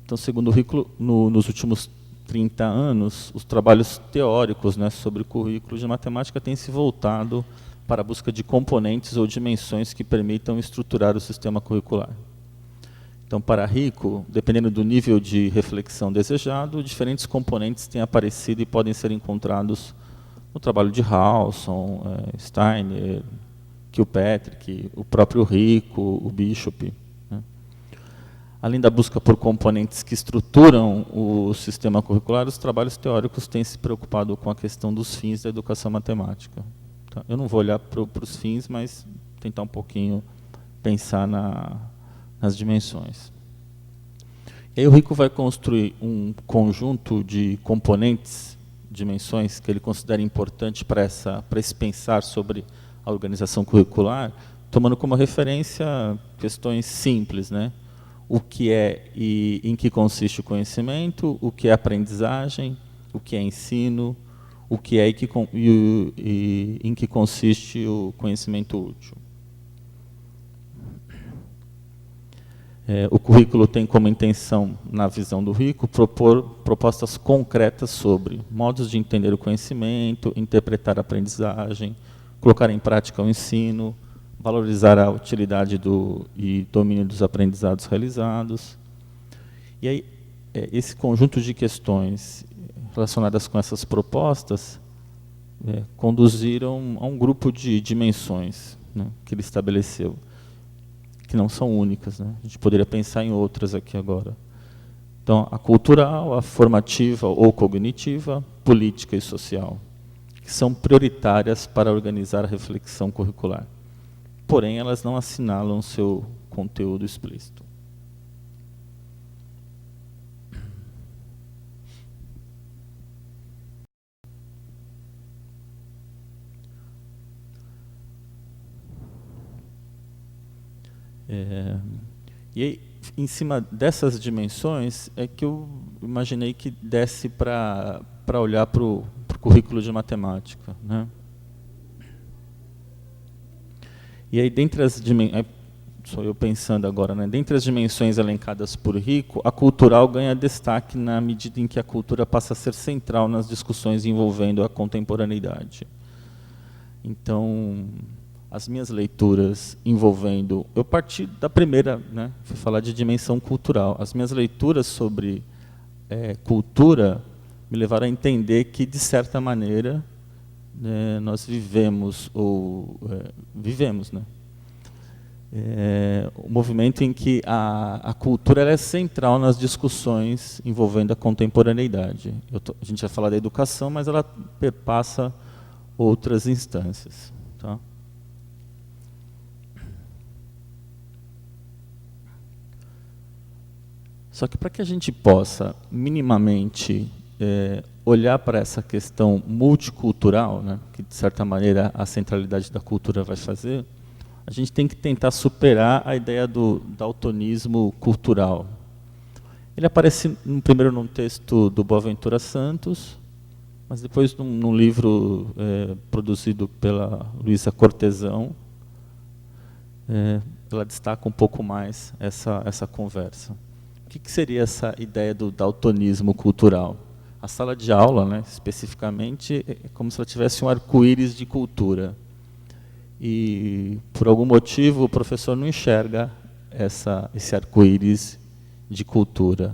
Então, segundo o currículo, nos últimos 30 anos, os trabalhos teóricos, né, sobre o currículo de matemática têm se voltado para a busca de componentes ou dimensões que permitam estruturar o sistema curricular. Então, para Rico, dependendo do nível de reflexão desejado, diferentes componentes têm aparecido e podem ser encontrados no trabalho de Halson, Steiner, Kilpatrick, o próprio Rico, o Bishop. Né? Além da busca por componentes que estruturam o sistema curricular, os trabalhos teóricos têm se preocupado com a questão dos fins da educação matemática. Tá? Eu não vou olhar para os fins, mas tentar um pouquinho pensar nas dimensões. E aí o Rico vai construir um conjunto de componentes, dimensões, que ele considera importante para esse pensar sobre a organização curricular, tomando como referência questões simples, né? O que é e em que consiste o conhecimento, o que é aprendizagem, o que é ensino, o que é e em que consiste o conhecimento útil. O currículo tem como intenção, na visão do Rico, propor propostas concretas sobre modos de entender o conhecimento, interpretar a aprendizagem, colocar em prática o ensino, valorizar a utilidade e domínio dos aprendizados realizados. E aí, esse conjunto de questões relacionadas com essas propostas conduziram a um grupo de dimensões, né, que ele estabeleceu, que não são únicas, né? A gente poderia pensar em outras aqui agora. Então, a cultural, a formativa ou cognitiva, política e social, que são prioritárias para organizar a reflexão curricular. Porém, elas não assinalam seu conteúdo explícito. E aí, em cima dessas dimensões, é que eu imaginei que desse para olhar para o currículo de matemática, né? E aí, dentre as dimensões, sou eu pensando agora, né? Dentre as dimensões elencadas por Rico, a cultural ganha destaque na medida em que a cultura passa a ser central nas discussões envolvendo a contemporaneidade. Então, as minhas leituras envolvendo... Eu parti da primeira, né? Fui falar de dimensão cultural. As minhas leituras sobre cultura me levaram a entender que, de certa maneira, nós vivemos, né? Um movimento em que a cultura ela é central nas discussões envolvendo a contemporaneidade. A gente vai falar da educação, mas ela perpassa outras instâncias. Tá? Só que para que a gente possa minimamente olhar para essa questão multicultural, né, que de certa maneira a centralidade da cultura vai fazer, a gente tem que tentar superar a ideia do daltonismo cultural. Ele aparece primeiro num texto do Boaventura Santos, mas depois num livro produzido pela Luísa Cortesão, ela destaca um pouco mais essa conversa. O que seria essa ideia do daltonismo cultural? A sala de aula, né, especificamente, é como se ela tivesse um arco-íris de cultura. E, por algum motivo, o professor não enxerga esse arco-íris de cultura.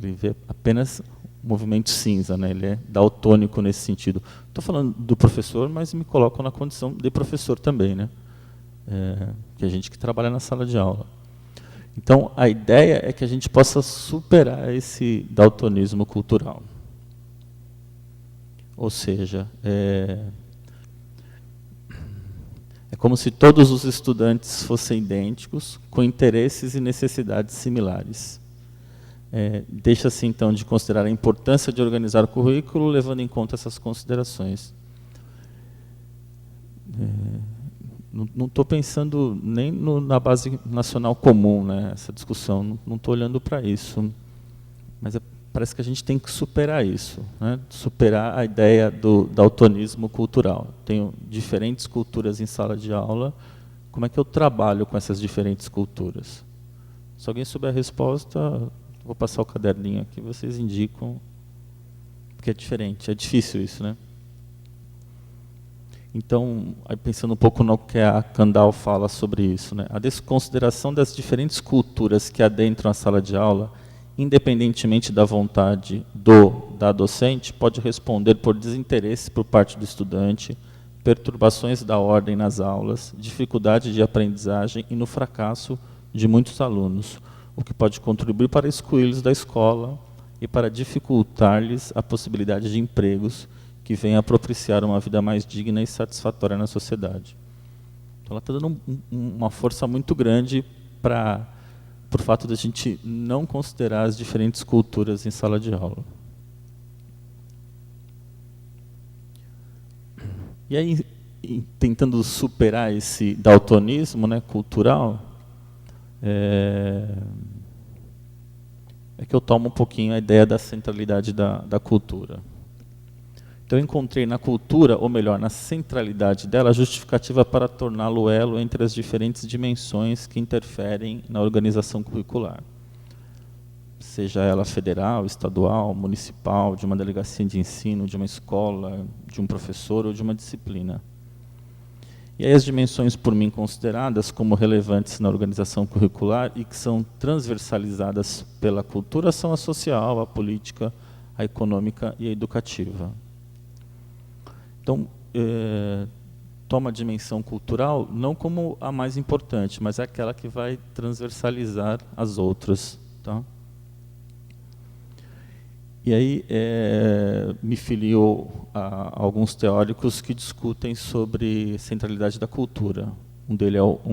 Ele vê apenas um movimento cinza, né? Ele é daltônico nesse sentido. Estou falando do professor, mas me coloco na condição de professor também, né? Que a gente que trabalha na sala de aula. Então, a ideia é que a gente possa superar esse daltonismo cultural. Ou seja, é como se todos os estudantes fossem idênticos, com interesses e necessidades similares. Deixa-se, então, de considerar a importância de organizar o currículo, levando em conta essas considerações. Não estou pensando nem na base nacional comum, né, essa discussão, não estou olhando para isso. Mas parece que a gente tem que superar isso, né? Superar a ideia do daltonismo cultural. Tenho diferentes culturas em sala de aula, como é que eu trabalho com essas diferentes culturas? Se alguém souber a resposta, vou passar o caderninho aqui, vocês indicam, porque é diferente, é difícil isso, né? Então, aí pensando um pouco no que a Kandal fala sobre isso, né? A desconsideração das diferentes culturas que adentram a sala de aula, independentemente da vontade da docente, pode responder por desinteresse por parte do estudante, perturbações da ordem nas aulas, dificuldade de aprendizagem e no fracasso de muitos alunos, o que pode contribuir para excluí-los da escola e para dificultar-lhes a possibilidade de empregos que venham a propiciar uma vida mais digna e satisfatória na sociedade. Então, ela está dando uma força muito grande por fato de a gente não considerar as diferentes culturas em sala de aula. E aí, tentando superar esse daltonismo, né, cultural, é que eu tomo um pouquinho a ideia da centralidade da cultura. Então, eu encontrei na cultura, ou melhor, na centralidade dela, a justificativa para torná-lo elo entre as diferentes dimensões que interferem na organização curricular. Seja ela federal, estadual, municipal, de uma delegacia de ensino, de uma escola, de um professor ou de uma disciplina. E aí as dimensões por mim consideradas como relevantes na organização curricular e que são transversalizadas pela cultura são a social, a política, a econômica e a educativa. Então, toma a dimensão cultural não como a mais importante, mas é aquela que vai transversalizar as outras. Tá? E aí me filio a alguns teóricos que discutem sobre centralidade da cultura. Um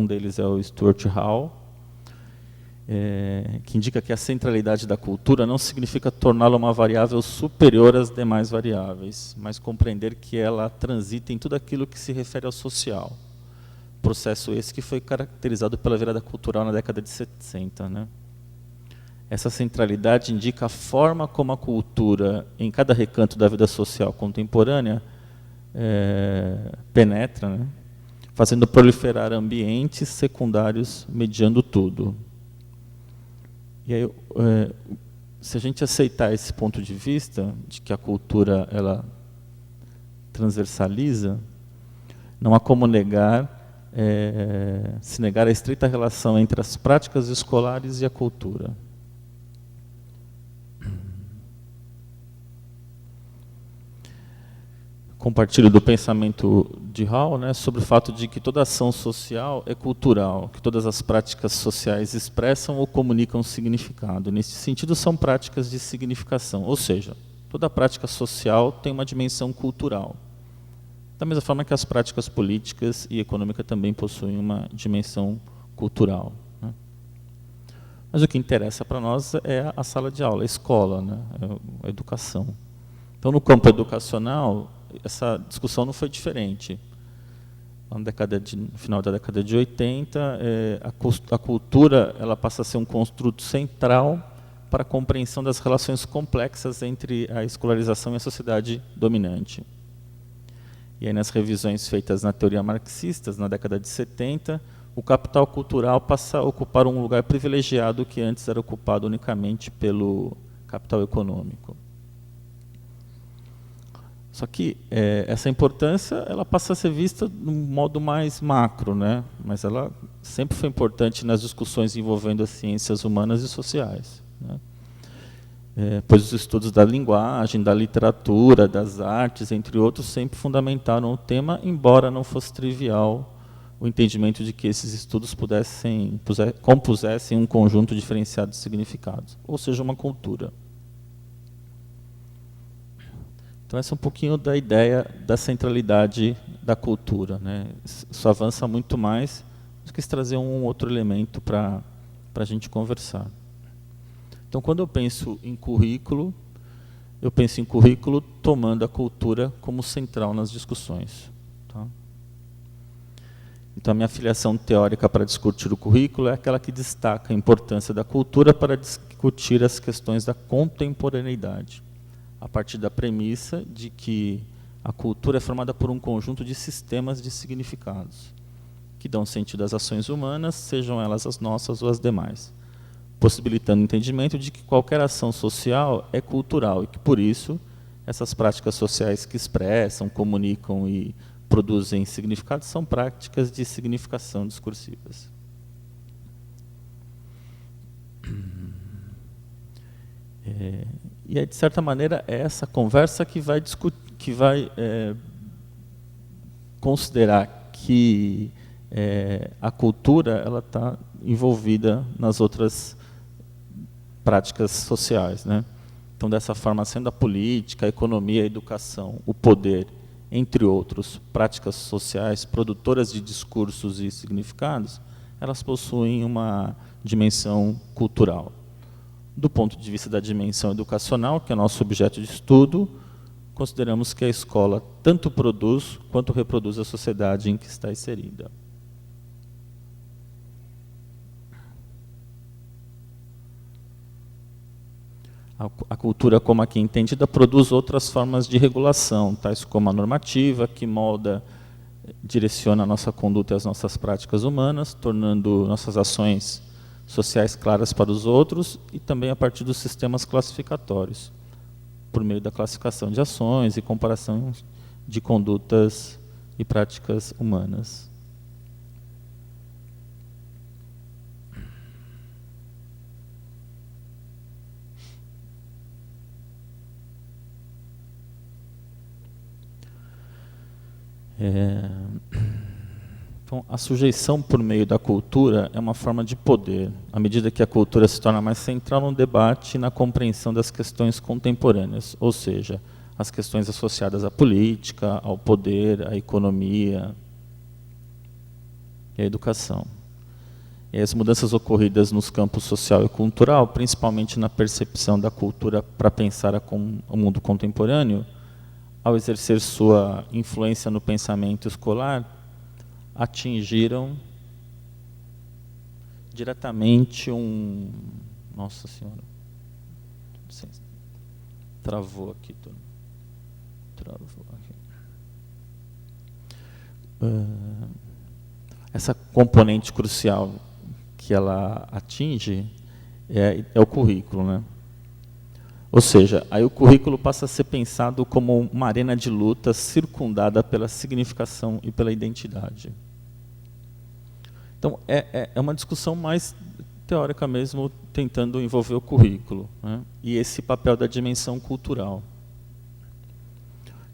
deles é o Stuart Hall, que indica que a centralidade da cultura não significa torná-la uma variável superior às demais variáveis, mas compreender que ela transita em tudo aquilo que se refere ao social. Processo esse que foi caracterizado pela virada cultural na década de 60. Né? Essa centralidade indica a forma como a cultura, em cada recanto da vida social contemporânea, penetra, né? Fazendo proliferar ambientes secundários, mediando tudo. E aí, se a gente aceitar esse ponto de vista, de que a cultura ela transversaliza, não há como se negar a estreita relação entre as práticas escolares e a cultura. Compartilho do pensamento de Hall, né, sobre o fato de que toda ação social é cultural, que todas as práticas sociais expressam ou comunicam significado. Nesse sentido, são práticas de significação, ou seja, toda prática social tem uma dimensão cultural. Da mesma forma que as práticas políticas e econômicas também possuem uma dimensão cultural. Né? Mas o que interessa para nós é a sala de aula, a escola, né, a educação. Então, no campo educacional, essa discussão não foi diferente. No final da década de 80, a cultura ela passa a ser um construto central para a compreensão das relações complexas entre a escolarização e a sociedade dominante. E aí, nas revisões feitas na teoria marxista, na década de 70, o capital cultural passa a ocupar um lugar privilegiado que antes era ocupado unicamente pelo capital econômico. Só que essa importância ela passa a ser vista de um modo mais macro, né? Mas ela sempre foi importante nas discussões envolvendo as ciências humanas e sociais. Né? Pois os estudos da linguagem, da literatura, das artes, entre outros, sempre fundamentaram o tema, embora não fosse trivial o entendimento de que esses estudos compusessem um conjunto diferenciado de significados, ou seja, uma cultura. Então, essa é um pouquinho da ideia da centralidade da cultura. Né? Isso avança muito mais, mas quis trazer um outro elemento para a gente conversar. Então, quando eu penso em currículo tomando a cultura como central nas discussões. Tá? Então, a minha filiação teórica para discutir o currículo é aquela que destaca a importância da cultura para discutir as questões da contemporaneidade, a partir da premissa de que a cultura é formada por um conjunto de sistemas de significados, que dão sentido às ações humanas, sejam elas as nossas ou as demais, possibilitando o entendimento de que qualquer ação social é cultural e que, por isso, essas práticas sociais que expressam, comunicam e produzem significados são práticas de significação discursivas. E, de certa maneira, é essa conversa que vai, considerar que a cultura está envolvida nas outras práticas sociais, né? Então, dessa forma, sendo a política, a economia, a educação, o poder, entre outros, práticas sociais produtoras de discursos e significados, elas possuem uma dimensão cultural. Do ponto de vista da dimensão educacional, que é nosso objeto de estudo, consideramos que a escola tanto produz quanto reproduz a sociedade em que está inserida. A cultura, como aqui entendida, produz outras formas de regulação, tais como a normativa, que molda, direciona a nossa conduta e as nossas práticas humanas, tornando nossas ações sociais claras para os outros, e também a partir dos sistemas classificatórios, por meio da classificação de ações e comparação de condutas e práticas humanas. Então, a sujeição por meio da cultura é uma forma de poder, à medida que a cultura se torna mais central no debate e na compreensão das questões contemporâneas, ou seja, as questões associadas à política, ao poder, à economia e à educação. E as mudanças ocorridas nos campos social e cultural, principalmente na percepção da cultura para pensar o mundo contemporâneo, ao exercer sua influência no pensamento escolar, atingiram diretamente Nossa Senhora. Travou aqui tudo. Travou aqui. Essa componente crucial que ela atinge é o currículo, né? Ou seja, aí o currículo passa a ser pensado como uma arena de luta circundada pela significação e pela identidade. Então, é uma discussão mais teórica mesmo, tentando envolver o currículo, né? E esse papel da dimensão cultural.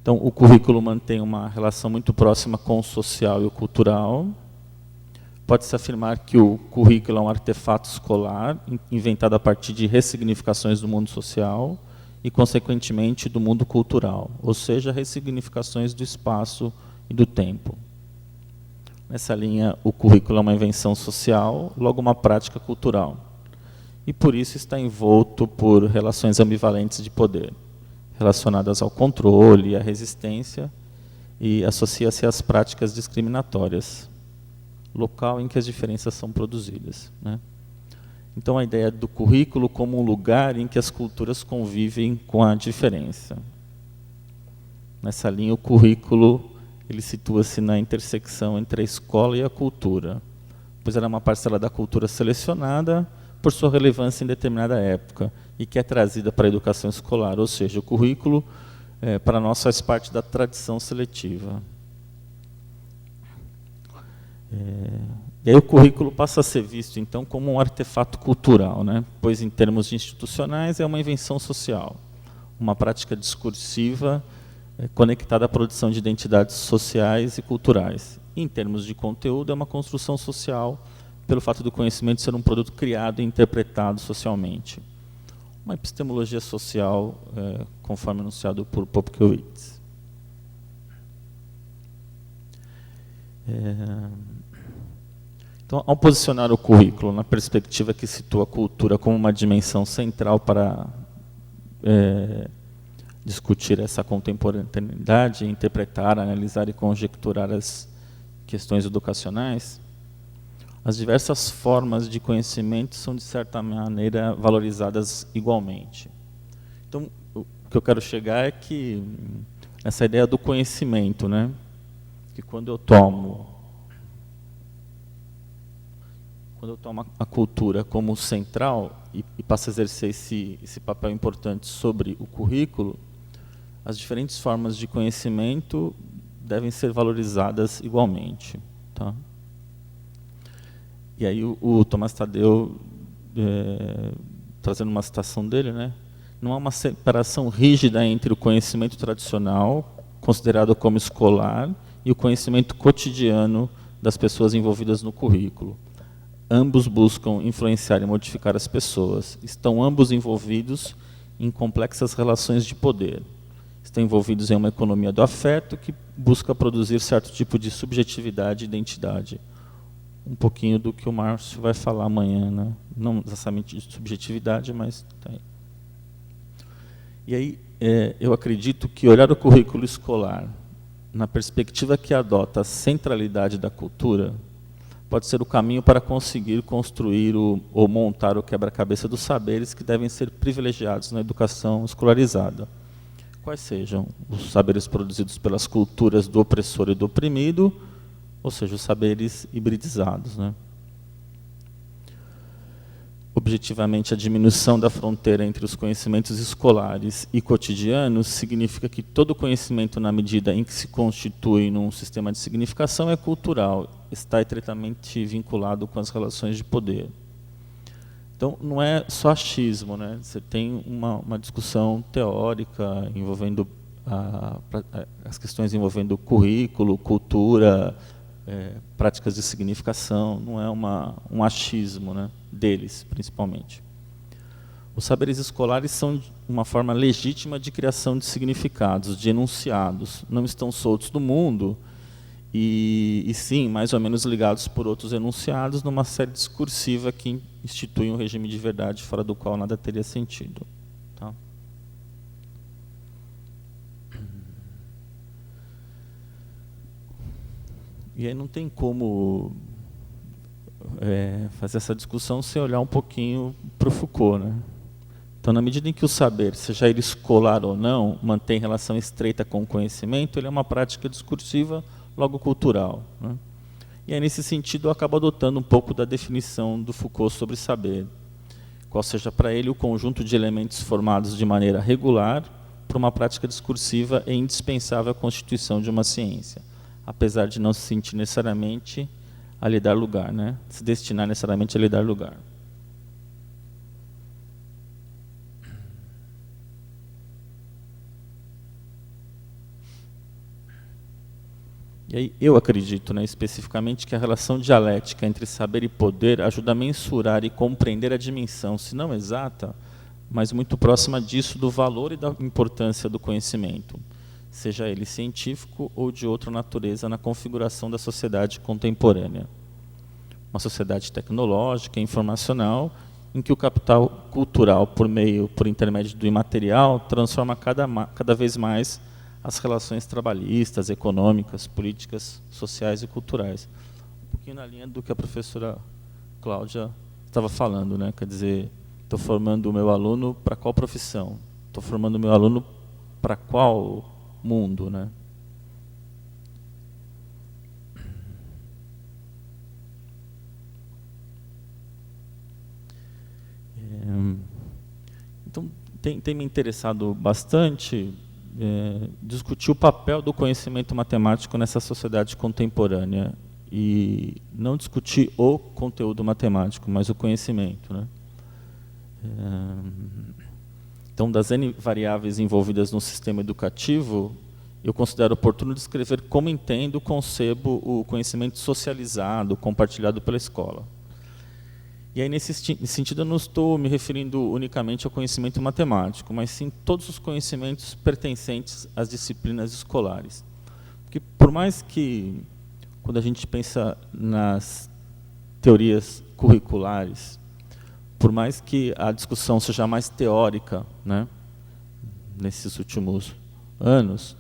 Então, o currículo mantém uma relação muito próxima com o social e o cultural. Pode-se afirmar que o currículo é um artefato escolar, inventado a partir de ressignificações do mundo social e, consequentemente, do mundo cultural, ou seja, ressignificações do espaço e do tempo. Nessa linha, o currículo é uma invenção social, logo uma prática cultural. E, por isso, está envolto por relações ambivalentes de poder, relacionadas ao controle, à resistência, e associa-se às práticas discriminatórias, local em que as diferenças são produzidas, né? Então, a ideia do currículo como um lugar em que as culturas convivem com a diferença. Nessa linha, o currículo ele situa-se na intersecção entre a escola e a cultura, pois ela é uma parcela da cultura selecionada por sua relevância em determinada época e que é trazida para a educação escolar, ou seja, o currículo, para nós, faz parte da tradição seletiva. E aí o currículo passa a ser visto, então, como um artefato cultural, né? Pois, em termos institucionais, é uma invenção social, uma prática discursiva conectada à produção de identidades sociais e culturais. E, em termos de conteúdo, é uma construção social pelo fato do conhecimento ser um produto criado e interpretado socialmente. Uma epistemologia social, conforme anunciado por Popkewitz. Então, ao posicionar o currículo na perspectiva que situa a cultura como uma dimensão central para discutir essa contemporaneidade, interpretar, analisar e conjecturar as questões educacionais, as diversas formas de conhecimento são, de certa maneira, valorizadas igualmente. Então, o que eu quero chegar é que essa ideia do conhecimento, né, que quando eu tomo a cultura como central e passo a exercer esse papel importante sobre o currículo, as diferentes formas de conhecimento devem ser valorizadas igualmente. Tá? E aí o Tomás Tadeu, trazendo uma citação dele, né, não há uma separação rígida entre o conhecimento tradicional, considerado como escolar, e o conhecimento cotidiano das pessoas envolvidas no currículo. Ambos buscam influenciar e modificar as pessoas. Estão ambos envolvidos em complexas relações de poder. Estão envolvidos em uma economia do afeto que busca produzir certo tipo de subjetividade e identidade. Um pouquinho do que o Márcio vai falar amanhã, né? Não exatamente de subjetividade, mas... Tá aí. E aí, eu acredito que olhar o currículo escolar na perspectiva que adota a centralidade da cultura pode ser o caminho para conseguir construir ou montar o quebra-cabeça dos saberes que devem ser privilegiados na educação escolarizada. Quais sejam os saberes produzidos pelas culturas do opressor e do oprimido, ou seja, os saberes hibridizados, né? Objetivamente, a diminuição da fronteira entre os conhecimentos escolares e cotidianos significa que todo conhecimento, na medida em que se constitui num sistema de significação, é cultural, está estreitamente vinculado com as relações de poder. Então, não é só achismo, né? Você tem uma discussão teórica envolvendo as questões envolvendo currículo, cultura, práticas de significação, não é um achismo, né, deles, principalmente. Os saberes escolares são uma forma legítima de criação de significados, de enunciados. Não estão soltos do mundo e sim, mais ou menos ligados por outros enunciados numa série discursiva que institui um regime de verdade fora do qual nada teria sentido. Tá? E aí não tem como fazer essa discussão sem olhar um pouquinho para o Foucault, né? Então, na medida em que o saber, seja ele escolar ou não, mantém relação estreita com o conhecimento, ele é uma prática discursiva, logo cultural, né? E aí, nesse sentido, eu acabo adotando um pouco da definição do Foucault sobre saber, qual seja para ele o conjunto de elementos formados de maneira regular para uma prática discursiva e indispensável à constituição de uma ciência, apesar de não se sentir necessariamente a lhe dar lugar, né? Se destinar necessariamente a lhe dar lugar. E aí, eu acredito, né, especificamente, que a relação dialética entre saber e poder ajuda a mensurar e compreender a dimensão, se não exata, mas muito próxima disso, do valor e da importância do conhecimento, seja ele científico ou de outra natureza, na configuração da sociedade contemporânea. Uma sociedade tecnológica e informacional, em que o capital cultural, por intermédio do imaterial, transforma cada vez mais as relações trabalhistas, econômicas, políticas, sociais e culturais. Um pouquinho na linha do que a professora Cláudia estava falando, né? Quer dizer, estou formando o meu aluno para qual profissão? Estou formando o meu aluno para qual mundo, né? Então, tem me interessado bastante discutir o papel do conhecimento matemático nessa sociedade contemporânea e não discutir o conteúdo matemático, mas o conhecimento, né? Então, das N variáveis envolvidas no sistema educativo, eu considero oportuno descrever como entendo, concebo o conhecimento socializado, compartilhado pela escola. E aí, nesse sentido, eu não estou me referindo unicamente ao conhecimento matemático, mas sim todos os conhecimentos pertencentes às disciplinas escolares. Porque, por mais que, quando a gente pensa nas teorias curriculares, por mais que a discussão seja mais teórica, né, nesses últimos anos,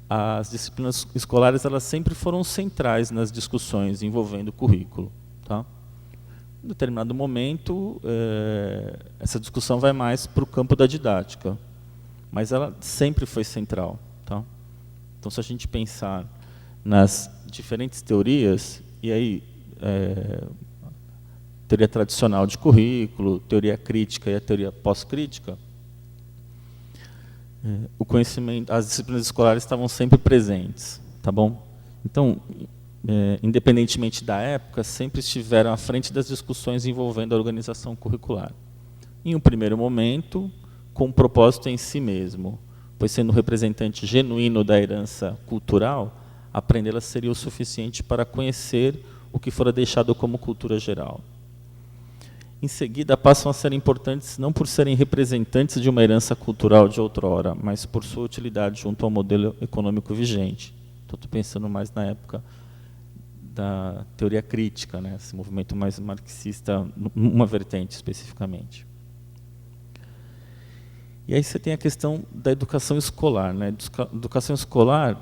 as disciplinas escolares elas sempre foram centrais nas discussões envolvendo o currículo. Tá? Em determinado momento, essa discussão vai mais para o campo da didática, mas ela sempre foi central. Tá? Então, se a gente pensar nas diferentes teorias, e aí teoria tradicional de currículo, teoria crítica e a teoria pós-crítica, o conhecimento, as disciplinas escolares estavam sempre presentes, tá bom? Então, independentemente da época, sempre estiveram à frente das discussões envolvendo a organização curricular. Em um primeiro momento, com um propósito em si mesmo, pois sendo representante genuíno da herança cultural, aprendê-la seria o suficiente para conhecer o que fora deixado como cultura geral. Em seguida, passam a ser importantes não por serem representantes de uma herança cultural de outrora, mas por sua utilidade junto ao modelo econômico vigente. Então, estou pensando mais na época da teoria crítica, né, esse movimento mais marxista, numa vertente especificamente. E aí você tem a questão da educação escolar. Né? Educação escolar,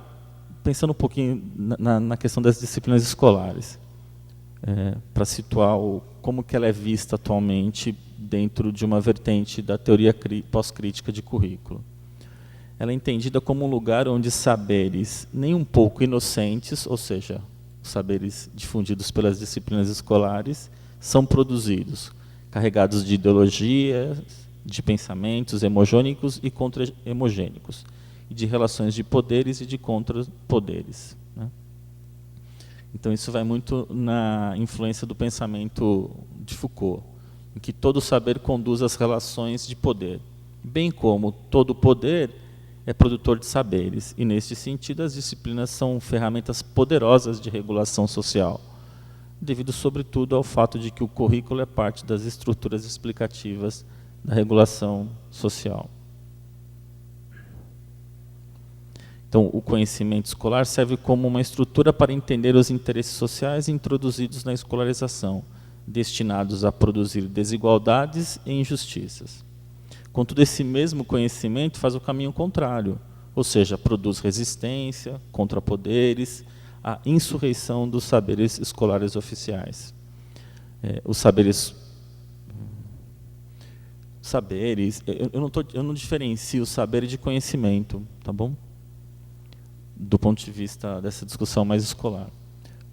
pensando um pouquinho na questão das disciplinas escolares, para situar como que ela é vista atualmente dentro de uma vertente da teoria pós-crítica de currículo. Ela é entendida como um lugar onde saberes nem um pouco inocentes, ou seja, os saberes difundidos pelas disciplinas escolares, são produzidos, carregados de ideologias, de pensamentos hemogênicos e contra-hemogênicos, e de relações de poderes e de contra-poderes. Né? Então, isso vai muito na influência do pensamento de Foucault, em que todo saber conduz às relações de poder, bem como todo poder é produtor de saberes, e, neste sentido, as disciplinas são ferramentas poderosas de regulação social, devido, sobretudo, ao fato de que o currículo é parte das estruturas explicativas da regulação social. Então, o conhecimento escolar serve como uma estrutura para entender os interesses sociais introduzidos na escolarização, destinados a produzir desigualdades e injustiças. Contudo, esse mesmo conhecimento faz o caminho contrário, ou seja, produz resistência contra poderes, a insurreição dos saberes escolares oficiais. Os saberes, eu não diferencio o saber de conhecimento, tá bom? Do ponto de vista dessa discussão mais escolar.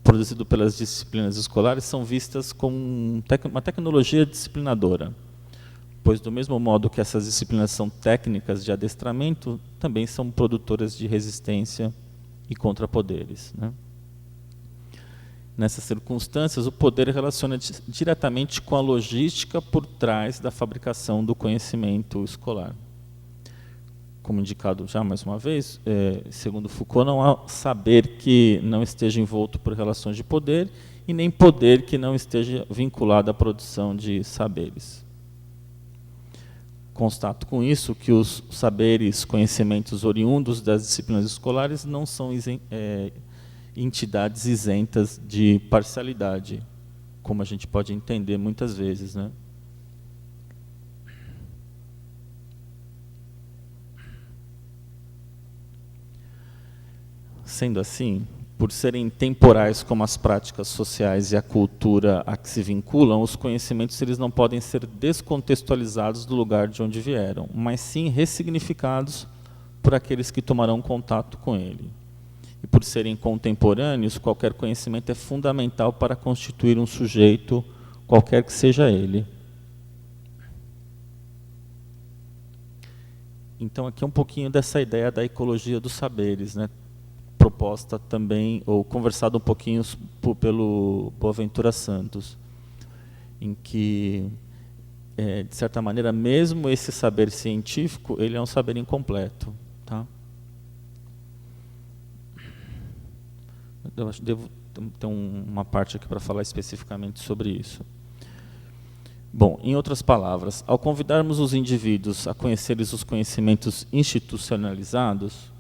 Produzido pelas disciplinas escolares, são vistas como uma tecnologia disciplinadora, pois, do mesmo modo que essas disciplinas são técnicas de adestramento, também são produtoras de resistência e contrapoderes. Né? Nessas circunstâncias, o poder relaciona diretamente com a logística por trás da fabricação do conhecimento escolar. Como indicado já mais uma vez, segundo Foucault, não há saber que não esteja envolto por relações de poder e nem poder que não esteja vinculado à produção de saberes. Constato com isso que os saberes, conhecimentos oriundos das disciplinas escolares não são entidades isentas de parcialidade, como a gente pode entender muitas vezes, né? Sendo assim, por serem temporais como as práticas sociais e a cultura a que se vinculam, os conhecimentos eles não podem ser descontextualizados do lugar de onde vieram, mas sim ressignificados por aqueles que tomarão contato com ele. E por serem contemporâneos, qualquer conhecimento é fundamental para constituir um sujeito, qualquer que seja ele. Então, aqui é um pouquinho dessa ideia da ecologia dos saberes, né? Proposta também, ou conversado um pouquinho pelo Boaventura Santos, em que, de certa maneira, mesmo esse saber científico, ele é um saber incompleto. Tá? Eu acho que devo ter uma parte aqui para falar especificamente sobre isso. Bom, em outras palavras, ao convidarmos os indivíduos a conhecerem os conhecimentos institucionalizados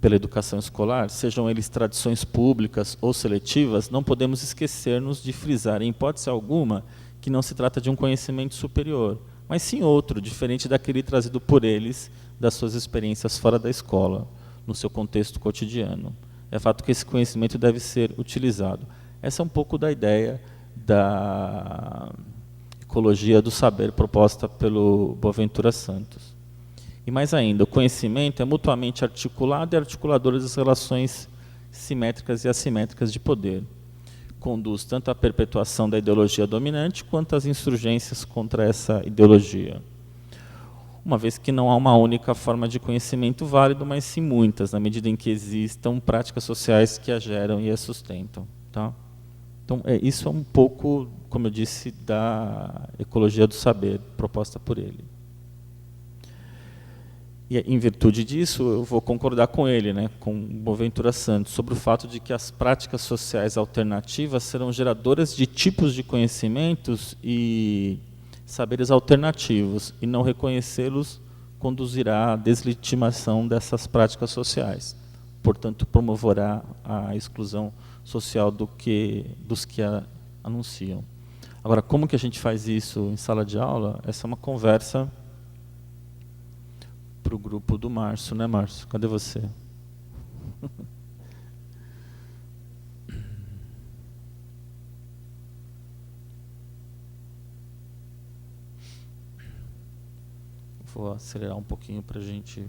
pela educação escolar, sejam eles tradições públicas ou seletivas, não podemos esquecer-nos de frisar, em hipótese alguma, que não se trata de um conhecimento superior, mas sim outro, diferente daquele trazido por eles das suas experiências fora da escola, no seu contexto cotidiano. É fato que esse conhecimento deve ser utilizado. Essa é um pouco da ideia da ecologia do saber proposta pelo Boaventura Santos. E mais ainda, o conhecimento é mutuamente articulado e articulador das relações simétricas e assimétricas de poder. Conduz tanto à perpetuação da ideologia dominante quanto às insurgências contra essa ideologia. Uma vez que não há uma única forma de conhecimento válido, mas sim muitas, na medida em que existam práticas sociais que a geram e a sustentam. Tá? Então, isso é um pouco, como eu disse, da ecologia do saber proposta por ele. E, em virtude disso, eu vou concordar com ele, né, com Boaventura Santos, sobre o fato de que as práticas sociais alternativas serão geradoras de tipos de conhecimentos e saberes alternativos, e não reconhecê-los conduzirá à deslegitimação dessas práticas sociais. Portanto, promoverá a exclusão social dos que a anunciam. Agora, como que a gente faz isso em sala de aula? Essa é uma conversa para o grupo do Márcio, né, Márcio? Cadê você? Vou acelerar um pouquinho para a gente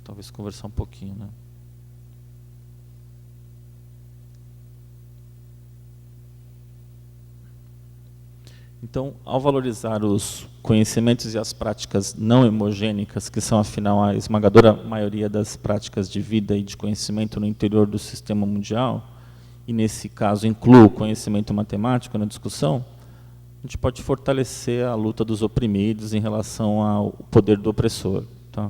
talvez conversar um pouquinho, né? Então, ao valorizar os conhecimentos e as práticas não hemogênicas, que são, afinal, a esmagadora maioria das práticas de vida e de conhecimento no interior do sistema mundial, e, nesse caso, inclui o conhecimento matemático na discussão, a gente pode fortalecer a luta dos oprimidos em relação ao poder do opressor. Tá?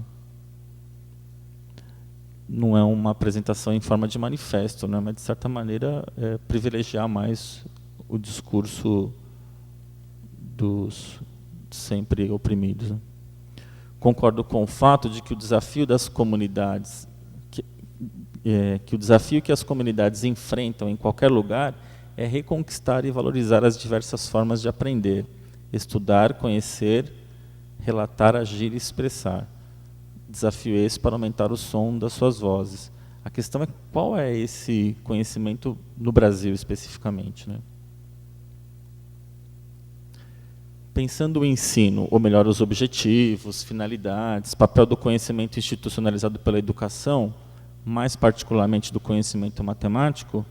Não é uma apresentação em forma de manifesto, né, mas, de certa maneira, privilegiar mais o discurso dos sempre oprimidos. Né? Concordo com o fato de que o desafio das comunidades, que o desafio que as comunidades enfrentam em qualquer lugar é reconquistar e valorizar as diversas formas de aprender, estudar, conhecer, relatar, agir e expressar. Desafio esse para aumentar o som das suas vozes. A questão é qual é esse conhecimento no Brasil especificamente, né? Pensando o ensino, ou melhor, os objetivos, finalidades, papel do conhecimento institucionalizado pela educação, mais particularmente do conhecimento matemático,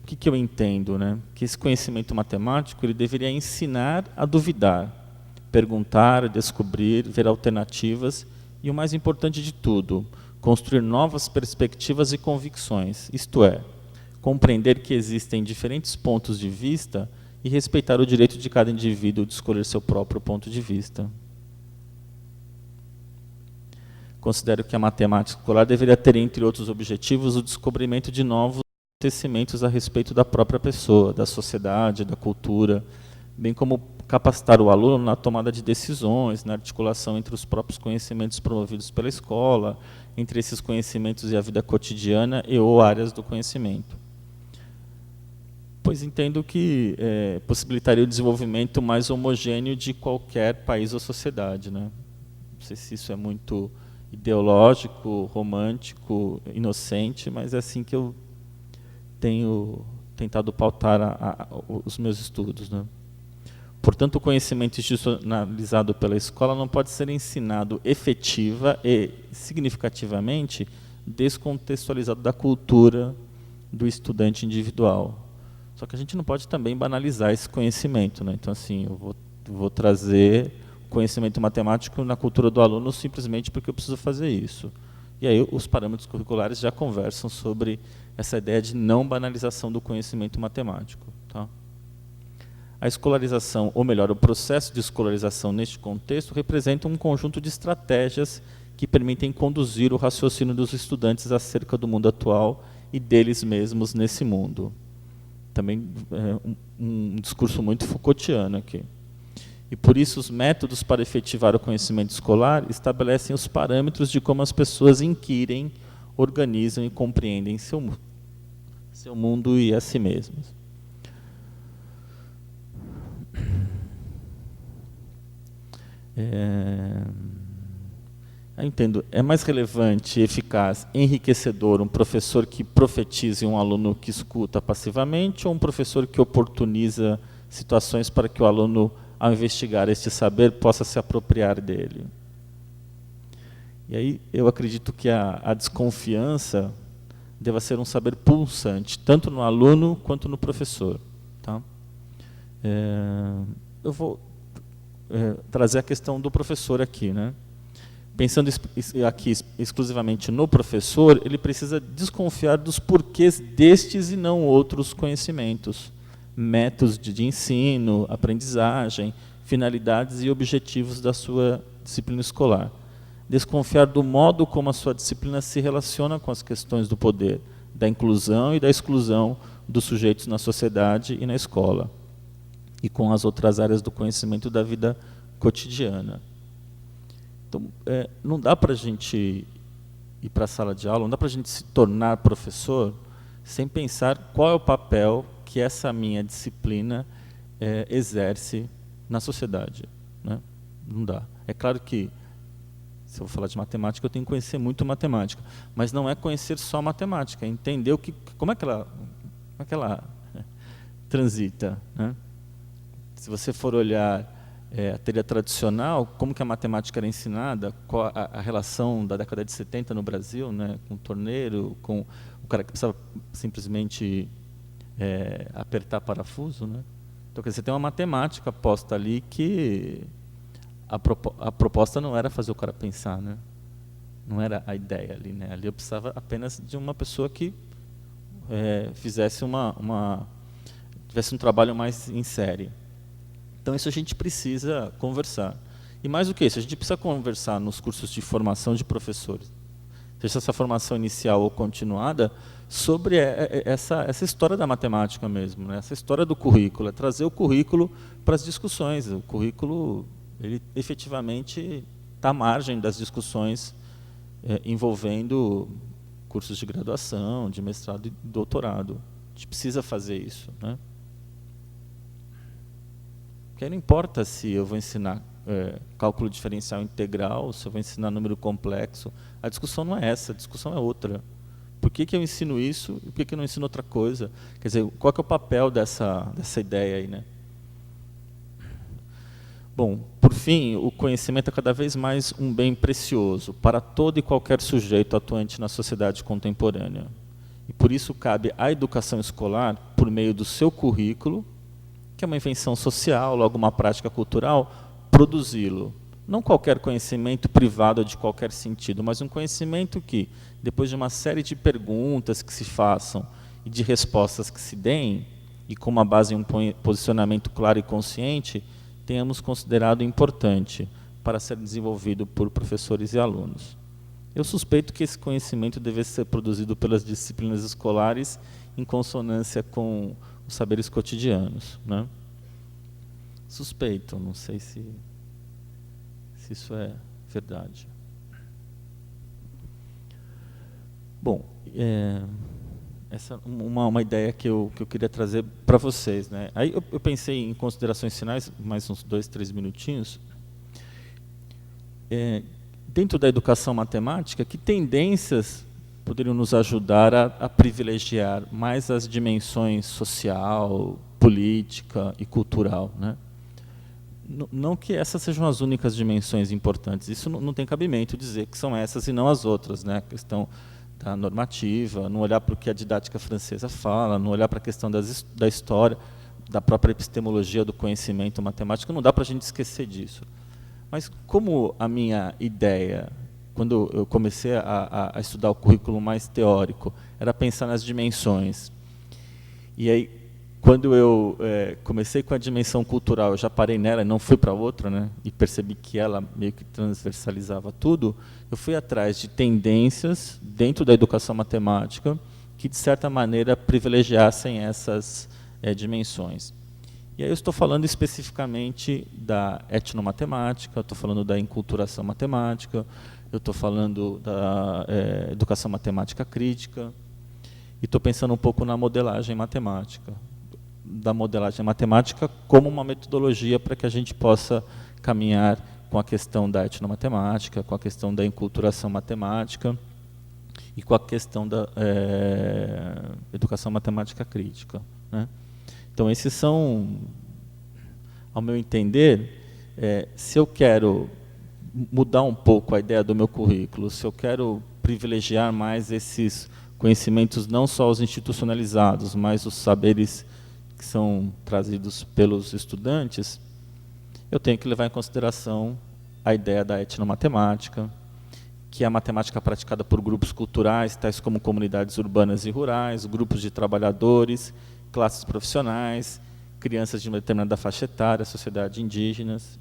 o que eu entendo? Né? Que esse conhecimento matemático ele deveria ensinar a duvidar, perguntar, descobrir, ver alternativas e, o mais importante de tudo, construir novas perspectivas e convicções, isto é, compreender que existem diferentes pontos de vista e respeitar o direito de cada indivíduo de escolher seu próprio ponto de vista. Considero que a matemática escolar deveria ter, entre outros objetivos, o descobrimento de novos acontecimentos a respeito da própria pessoa, da sociedade, da cultura, bem como capacitar o aluno na tomada de decisões, na articulação entre os próprios conhecimentos promovidos pela escola, entre esses conhecimentos e a vida cotidiana e ou áreas do conhecimento. Pois entendo que possibilitaria o desenvolvimento mais homogêneo de qualquer país ou sociedade. Né? Não sei se isso é muito ideológico, romântico, inocente, mas é assim que eu tenho tentado pautar os meus estudos. Né? Portanto, o conhecimento institucionalizado pela escola não pode ser ensinado efetiva e significativamente descontextualizado da cultura do estudante individual. Só que a gente não pode também banalizar esse conhecimento. Né? Então, assim, eu vou trazer conhecimento matemático na cultura do aluno simplesmente porque eu preciso fazer isso. E aí os parâmetros curriculares já conversam sobre essa ideia de não banalização do conhecimento matemático. Tá? A escolarização, ou melhor, o processo de escolarização neste contexto representa um conjunto de estratégias que permitem conduzir o raciocínio dos estudantes acerca do mundo atual e deles mesmos nesse mundo. Também um discurso muito Foucaultiano aqui. E por isso os métodos para efetivar o conhecimento escolar estabelecem os parâmetros de como as pessoas inquirem, organizam e compreendem seu mundo e a si mesmas. Eu entendo. É mais relevante, eficaz, enriquecedor um professor que profetize um aluno que escuta passivamente ou um professor que oportuniza situações para que o aluno, ao investigar este saber, possa se apropriar dele? E aí eu acredito que a desconfiança deva ser um saber pulsante, tanto no aluno quanto no professor. Tá? Eu vou trazer a questão do professor aqui, né? Pensando aqui exclusivamente no professor, ele precisa desconfiar dos porquês destes e não outros conhecimentos, métodos de ensino, aprendizagem, finalidades e objetivos da sua disciplina escolar. Desconfiar do modo como a sua disciplina se relaciona com as questões do poder, da inclusão e da exclusão dos sujeitos na sociedade e na escola, e com as outras áreas do conhecimento da vida cotidiana. Então, não dá para a gente ir para a sala de aula, não dá para a gente se tornar professor sem pensar qual é o papel que essa minha disciplina exerce na sociedade, né? Não dá. É claro que, se eu vou falar de matemática, eu tenho que conhecer muito matemática, mas não é conhecer só matemática, é entender como é que ela transita, né? Se você for olhar a teoria tradicional, como que a matemática era ensinada, qual a relação da década de 70 no Brasil, né, com o torneiro, com o cara que precisava simplesmente apertar parafuso, né? Então, quer dizer, tem uma matemática posta ali que a proposta não era fazer o cara pensar, né? Não era a ideia ali, né? Ali eu precisava apenas de uma pessoa que fizesse tivesse um trabalho mais em série. Então, isso a gente precisa conversar. E mais do que isso, a gente precisa conversar nos cursos de formação de professores, seja essa formação inicial ou continuada, sobre essa história da matemática mesmo, né? Essa história do currículo, trazer o currículo para as discussões. O currículo, ele efetivamente está à margem das discussões envolvendo cursos de graduação, de mestrado e doutorado. A gente precisa fazer isso, né? Porque não importa se eu vou ensinar cálculo diferencial integral, se eu vou ensinar número complexo. A discussão não é essa, a discussão é outra. Por que eu ensino isso e por que eu não ensino outra coisa? Quer dizer, qual que é o papel dessa ideia aí, né? Bom, por fim, o conhecimento é cada vez mais um bem precioso para todo e qualquer sujeito atuante na sociedade contemporânea. E por isso cabe à educação escolar, por meio do seu currículo, que é uma invenção social, logo uma prática cultural, produzi-lo. Não qualquer conhecimento privado de qualquer sentido, mas um conhecimento que, depois de uma série de perguntas que se façam e de respostas que se deem, e com uma base em um posicionamento claro e consciente, tenhamos considerado importante para ser desenvolvido por professores e alunos. Eu suspeito que esse conhecimento deve ser produzido pelas disciplinas escolares em consonância com os saberes cotidianos, né? Suspeito, não sei se isso é verdade. Bom, essa é uma ideia que eu queria trazer para vocês, né? Aí eu pensei em considerações finais, mais uns 2, 3 minutinhos. Dentro da educação matemática, que tendências poderiam nos ajudar a privilegiar mais as dimensões social, política e cultural, né? Não que essas sejam as únicas dimensões importantes, isso não tem cabimento dizer que são essas e não as outras, né? A questão da normativa, não olhar para o que a didática francesa fala, não olhar para a questão da história, da própria epistemologia do conhecimento matemático, não dá para a gente esquecer disso. Mas como a minha ideia, quando eu comecei a estudar o currículo mais teórico, era pensar nas dimensões. E aí, quando eu comecei com a dimensão cultural, eu já parei nela e não fui para outra, né? E percebi que ela meio que transversalizava tudo, eu fui atrás de tendências dentro da educação matemática que, de certa maneira, privilegiassem essas dimensões. E aí eu estou falando especificamente da etnomatemática, estou falando da enculturação matemática, eu estou falando da educação matemática crítica, e estou pensando um pouco na modelagem matemática, da modelagem matemática como uma metodologia para que a gente possa caminhar com a questão da etnomatemática, com a questão da enculturação matemática e com a questão da educação matemática crítica, né? Então, esses são, ao meu entender, se eu quero mudar um pouco a ideia do meu currículo, se eu quero privilegiar mais esses conhecimentos, não só os institucionalizados, mas os saberes que são trazidos pelos estudantes, eu tenho que levar em consideração a ideia da etnomatemática, que é a matemática praticada por grupos culturais, tais como comunidades urbanas e rurais, grupos de trabalhadores, classes profissionais, crianças de uma determinada faixa etária, sociedades indígenas.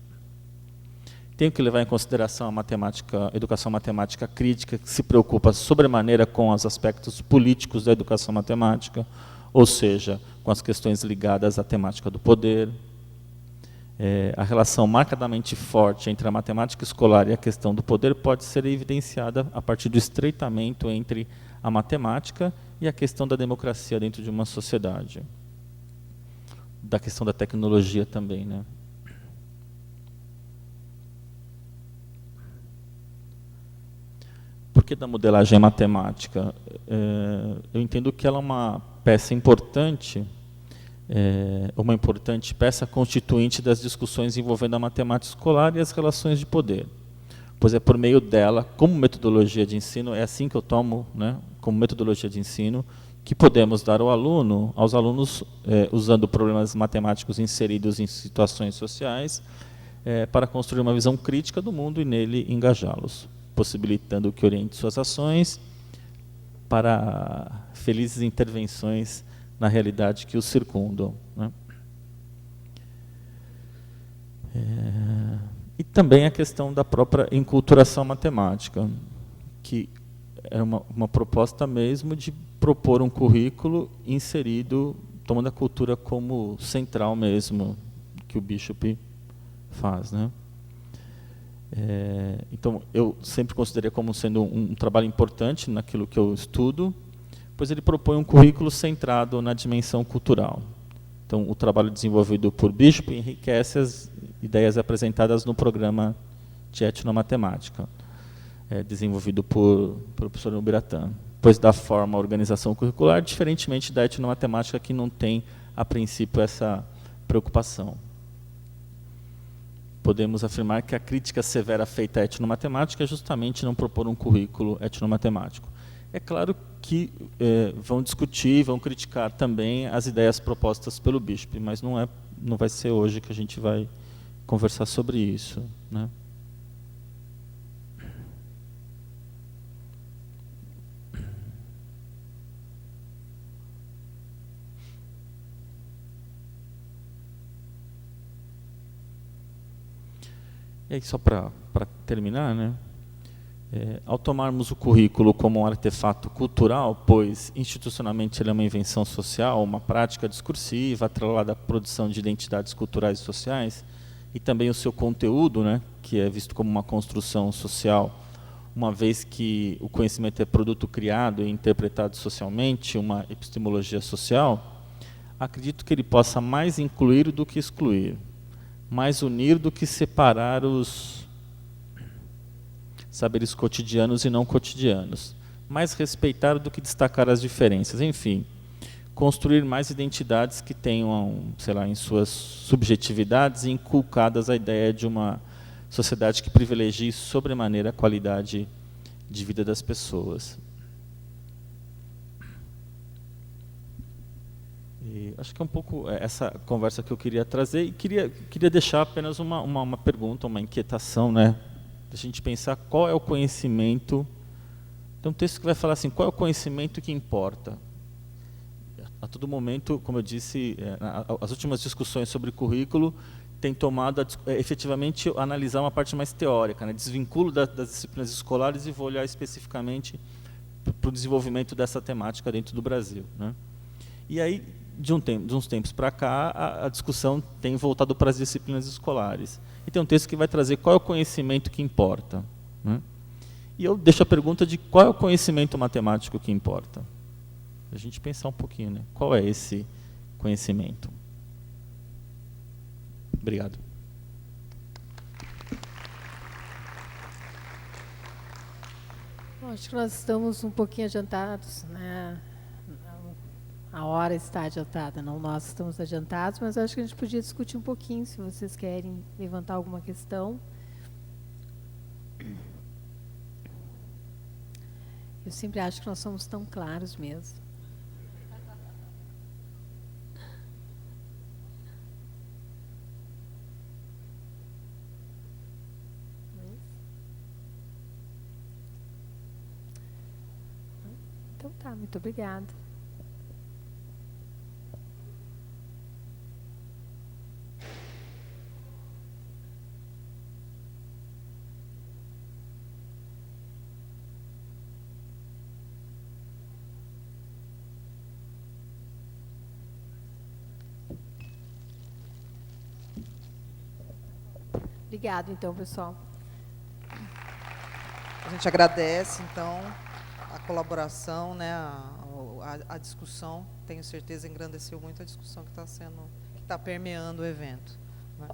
Tenho que levar em consideração a educação matemática crítica, que se preocupa sobremaneira com os aspectos políticos da educação matemática, ou seja, com as questões ligadas à temática do poder. A relação marcadamente forte entre a matemática escolar e a questão do poder pode ser evidenciada a partir do estreitamento entre a matemática e a questão da democracia dentro de uma sociedade. Da questão da tecnologia também, né? Por que da modelagem matemática? Eu entendo que ela é uma peça importante, uma importante peça constituinte das discussões envolvendo a matemática escolar e as relações de poder. Pois é por meio dela, como metodologia de ensino, é assim que eu tomo, né, como metodologia de ensino, que podemos dar aos alunos, usando problemas matemáticos inseridos em situações sociais, para construir uma visão crítica do mundo e nele engajá-los, possibilitando que oriente suas ações para felizes intervenções na realidade que os circundam, né? E também a questão da própria enculturação matemática, que é uma proposta mesmo de propor um currículo inserido, tomando a cultura como central mesmo, que o Bishop faz, né? Então, eu sempre considerei como sendo um trabalho importante naquilo que eu estudo, pois ele propõe um currículo centrado na dimensão cultural. Então, o trabalho desenvolvido por Bishop enriquece as ideias apresentadas no programa de etnomatemática, desenvolvido por professor Ubiratã, pois dá forma à organização curricular, diferentemente da etnomatemática, que não tem, a princípio, essa preocupação. Podemos afirmar que a crítica severa feita à etnomatemática é justamente não propor um currículo etnomatemático. É claro que vão discutir, vão criticar também as ideias propostas pelo Bishop, mas não vai ser hoje que a gente vai conversar sobre isso, né? E aí, só para terminar, né? Ao tomarmos o currículo como um artefato cultural, pois institucionalmente ele é uma invenção social, uma prática discursiva atrelada à produção de identidades culturais e sociais, e também o seu conteúdo, né, que é visto como uma construção social, uma vez que o conhecimento é produto criado e interpretado socialmente, uma epistemologia social, acredito que ele possa mais incluir do que excluir, mais unir do que separar os saberes cotidianos e não cotidianos, mais respeitar do que destacar as diferenças, enfim, construir mais identidades que tenham, sei lá, em suas subjetividades inculcadas a ideia de uma sociedade que privilegie sobremaneira a qualidade de vida das pessoas. E acho que é um pouco essa conversa que eu queria trazer, e queria deixar apenas uma pergunta, uma inquietação, né? A gente pensar qual é o conhecimento. Tem um texto que vai falar assim, qual é o conhecimento que importa? A todo momento, como eu disse, as últimas discussões sobre currículo têm tomado efetivamente analisar uma parte mais teórica, né? Desvinculo das disciplinas escolares e vou olhar especificamente para o desenvolvimento dessa temática dentro do Brasil, né? E aí, de uns tempos para cá, a discussão tem voltado para as disciplinas escolares. E tem um texto que vai trazer qual é o conhecimento que importa, né? E eu deixo a pergunta de qual é o conhecimento matemático que importa. A gente pensar um pouquinho, né? Qual é esse conhecimento? Obrigado. Bom, acho que nós estamos um pouquinho adiantados, né? A hora está adiantada, não nós estamos adiantados, mas acho que a gente podia discutir um pouquinho, se vocês querem levantar alguma questão. Eu sempre acho que nós somos tão claros mesmo. Então tá, muito obrigada. Obrigada, então, pessoal. A gente agradece, então, a colaboração, né, a discussão. Tenho certeza engrandeceu muito a discussão que está permeando o evento, né?